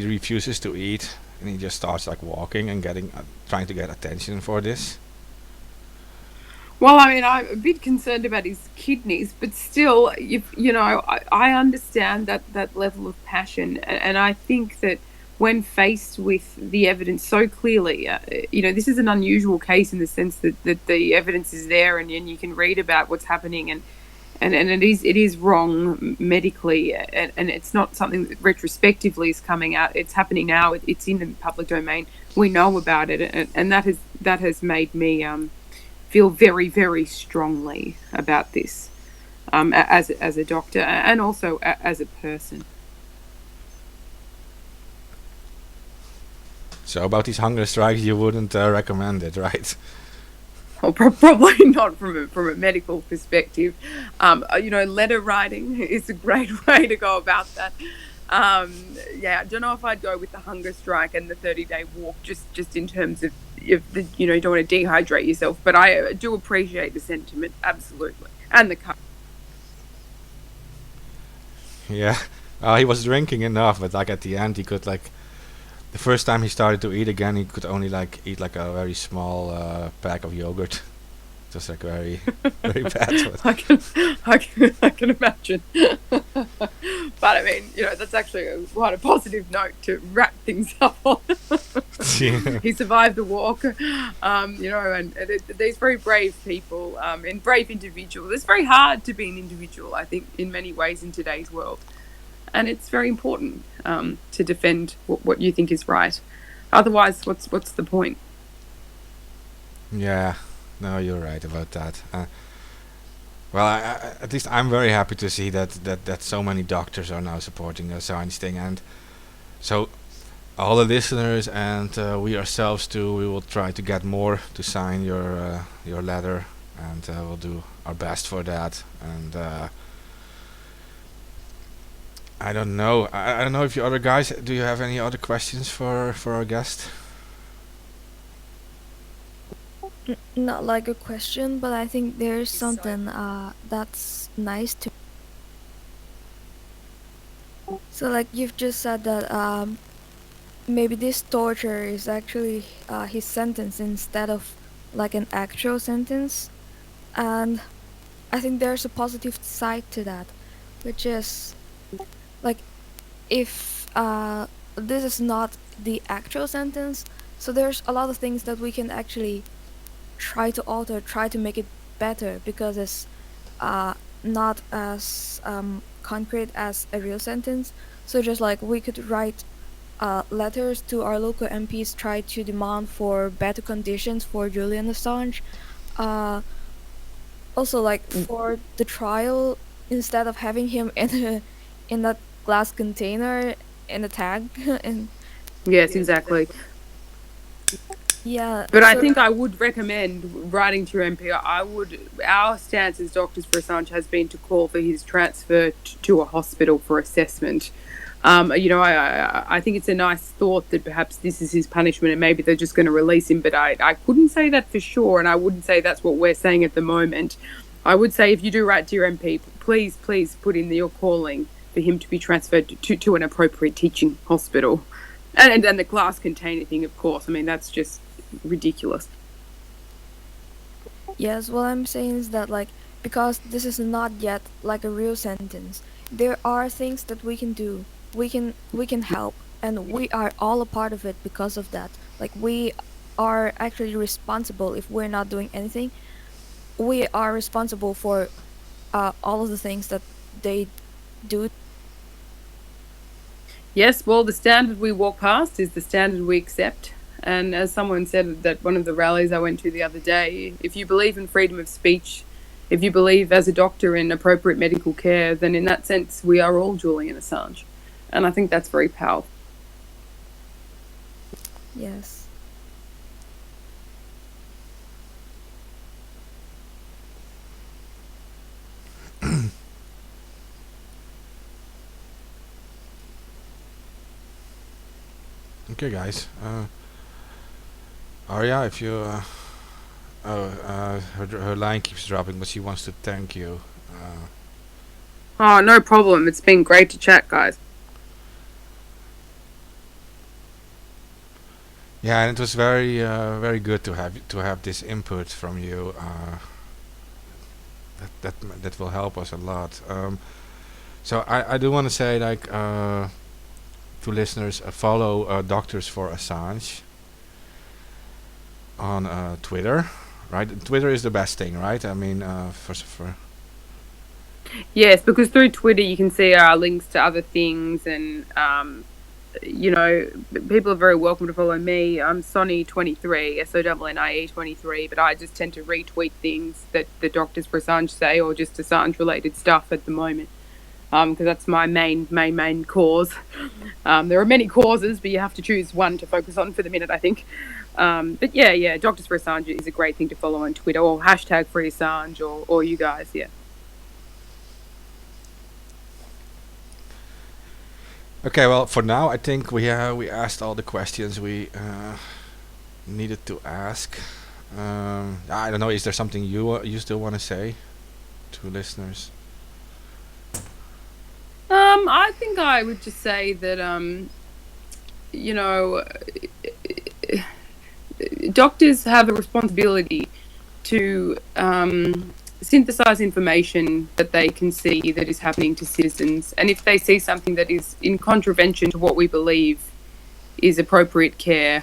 refuses to eat, and he just starts like walking and getting trying to get attention for this. Well, I mean, I'm a bit concerned about his kidneys, but still, I understand that level of passion, and I think that when faced with the evidence so clearly, this is an unusual case in the sense that the evidence is there, and you can read about what's happening, and it is wrong medically, and it's not something that retrospectively is coming out. It's happening now. It's in the public domain. We know about it, and that has made me feel very, very strongly about this, as a doctor and also as a person. So about these hunger strikes, you wouldn't recommend it, right? Well, probably not from a medical perspective. Letter writing is a great way to go about that. Yeah, I don't know if I'd go with the hunger strike and the 30-day walk, just in terms of if you don't want to dehydrate yourself. But I do appreciate the sentiment, absolutely, and the Yeah. He was drinking enough, but like at the end, he could like the first time he started to eat again, he could only like eat like a very small pack of yogurt. It was like very, very bad. I can, I can imagine. But I mean, that's actually quite a positive note to wrap things up on. Yeah. He survived the walk, and these very brave people, and brave individuals. It's very hard to be an individual, I think, in many ways in today's world. And it's very important to defend what you think is right. Otherwise, what's the point? Yeah. No, you're right about that. Well, at least I'm very happy to see that so many doctors are now supporting the science thing, and so all the listeners and we ourselves too, we will try to get more to sign your letter, and we'll do our best for that. And I don't know. I don't know if you other guys, do you have any other questions for our guest? Not like a question, but I think there's something that's nice to. So, like you've just said that maybe this torture is actually his sentence instead of like an actual sentence, and I think there's a positive side to that, which is like if this is not the actual sentence, so there's a lot of things that we can actually try to alter, try to make it better because it's uh, not as concrete as a real sentence. So just like we could write letters to our local MPs, try to demand for better conditions for Julian Assange. Uh, Also, like for the trial, instead of having him in in that glass container in a tag, and Yes, exactly. yeah. But I So think I would recommend writing to your MP. I would. Our stance as doctors for Assange has been to call for his transfer to a hospital for assessment. I think it's a nice thought that perhaps this is his punishment and maybe they're just going to release him. But I couldn't say that for sure, and I wouldn't say that's what we're saying at the moment. I would say if you do write to your MP, please put in that you're calling for him to be transferred to an appropriate teaching hospital, and the glass container thing, of course. I mean, that's just ridiculous. yes, what I'm saying is that like because this is not yet like a real sentence, there are things that we can do. We can help, and we are all a part of it because of that. Like we are actually responsible if we're not doing anything. We are responsible for all of the things that they do. Yes, well, the standard we walk past is the standard we accept. And as someone said at one of the rallies I went to the other day, if you believe in freedom of speech, if you believe as a doctor in appropriate medical care, then in that sense, we are all Julian Assange. And I think that's very powerful. Yes. Okay, guys. Arya, if you her line keeps dropping, but she wants to thank you. Oh, no problem. It's been great to chat, guys. Yeah, and it was very good to have this input from you. That will help us a lot. So I do want to say like to listeners, follow Doctors for Assange on Twitter, right? Twitter is the best thing, right? I mean, for Yes, because through Twitter you can see our links to other things, and people are very welcome to follow me. I'm Sonny23, SONNIE23, but I just tend to retweet things that the Doctors for Assange say, or just Assange related stuff at the moment, because that's my main cause. There are many causes, but you have to choose one to focus on for the minute, I think. But yeah, Doctors for Assange is a great thing to follow on Twitter, or hashtag Free Assange, or you guys, yeah. Okay, well, for now, I think we asked all the questions we needed to ask. I don't know. Is there something you still want to say to listeners? I think I would just say that you know, doctors have a responsibility to synthesize information that they can see that is happening to citizens. And if they see something that is in contravention to what we believe is appropriate care,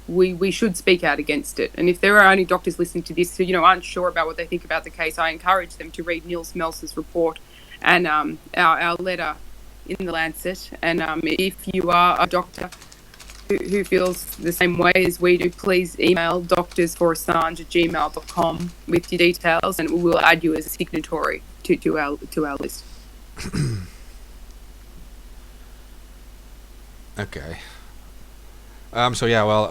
we should speak out against it. And if there are only doctors listening to this who aren't sure about what they think about the case, I encourage them to read Neil Smelser's report and our letter in the Lancet. And if you are a doctor who feels the same way as we do, please email doctorsforassange@gmail.com with your details, and we'll add you as a signatory to our list. Okay. So yeah, well,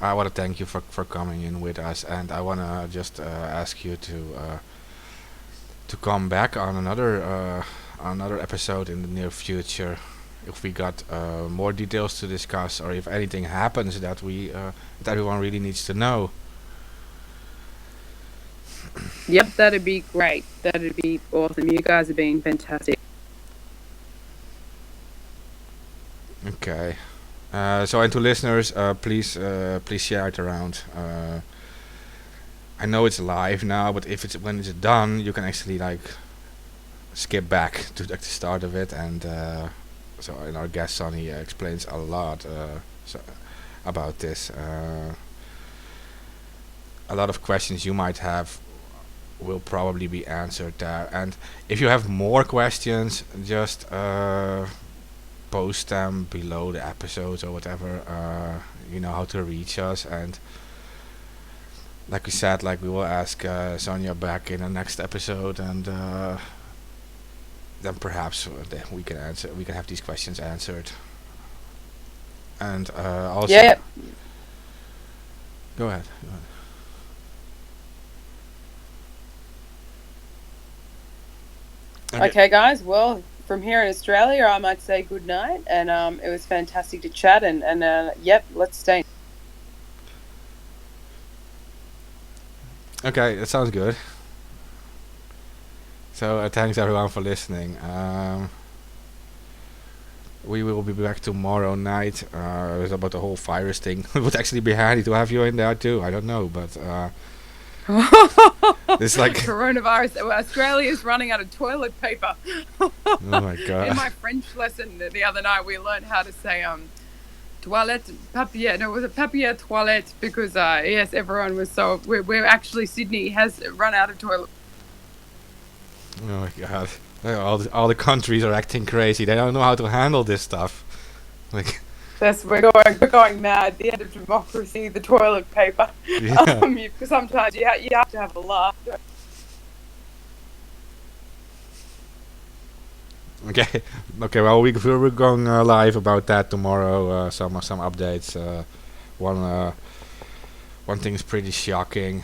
I want to thank you for coming in with us, and I want to just ask you to come back on another episode in the near future if we got more details to discuss, or if anything happens that that everyone really needs to know. Yep, that'd be great. That'd be awesome. You guys have been fantastic. Okay. So, and to listeners, please share it around. I know it's live now, but when it's done, you can actually like skip back to the start of it, and so in our guest Sonny explains a lot about this. A lot of questions you might have will probably be answered there, and if you have more questions, just post them below the episodes or whatever. You know how to reach us, and like we said, like we will ask Sonia back in the next episode, and then perhaps we can answer. We can have these questions answered. And also, Yeah. go ahead. Go ahead. Okay, guys. Well, from here in Australia, I might say good night, and it was fantastic to chat. And yep, let's stay. Okay, that sounds good. So thanks everyone for listening. We will be back tomorrow night. It's about the whole virus thing. It would actually be handy to have you in there too. I don't know, but it's like Coronavirus. Australia's running out of toilet paper. oh my god. In my French lesson the other night, we learned how to say toilette papier. No, it was a papier toilette because yes, everyone was so. We're actually Sydney has run out of toilet. Oh my god. All the countries are acting crazy. They don't know how to handle this stuff. Like We're going mad. The end of democracy. The toilet paper. yeah. Sometimes you have to have a laugh. Okay. Okay. Well, we're going live about that tomorrow. Some updates. One thing is pretty shocking.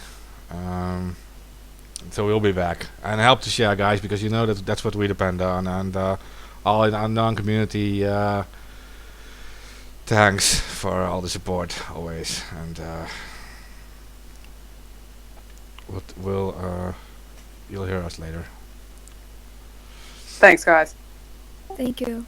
So we'll be back and help to share, guys, because you know that's what we depend on, and all in the unknown community. Thanks for all the support always, and you'll hear us later. Thanks, guys. Thank you.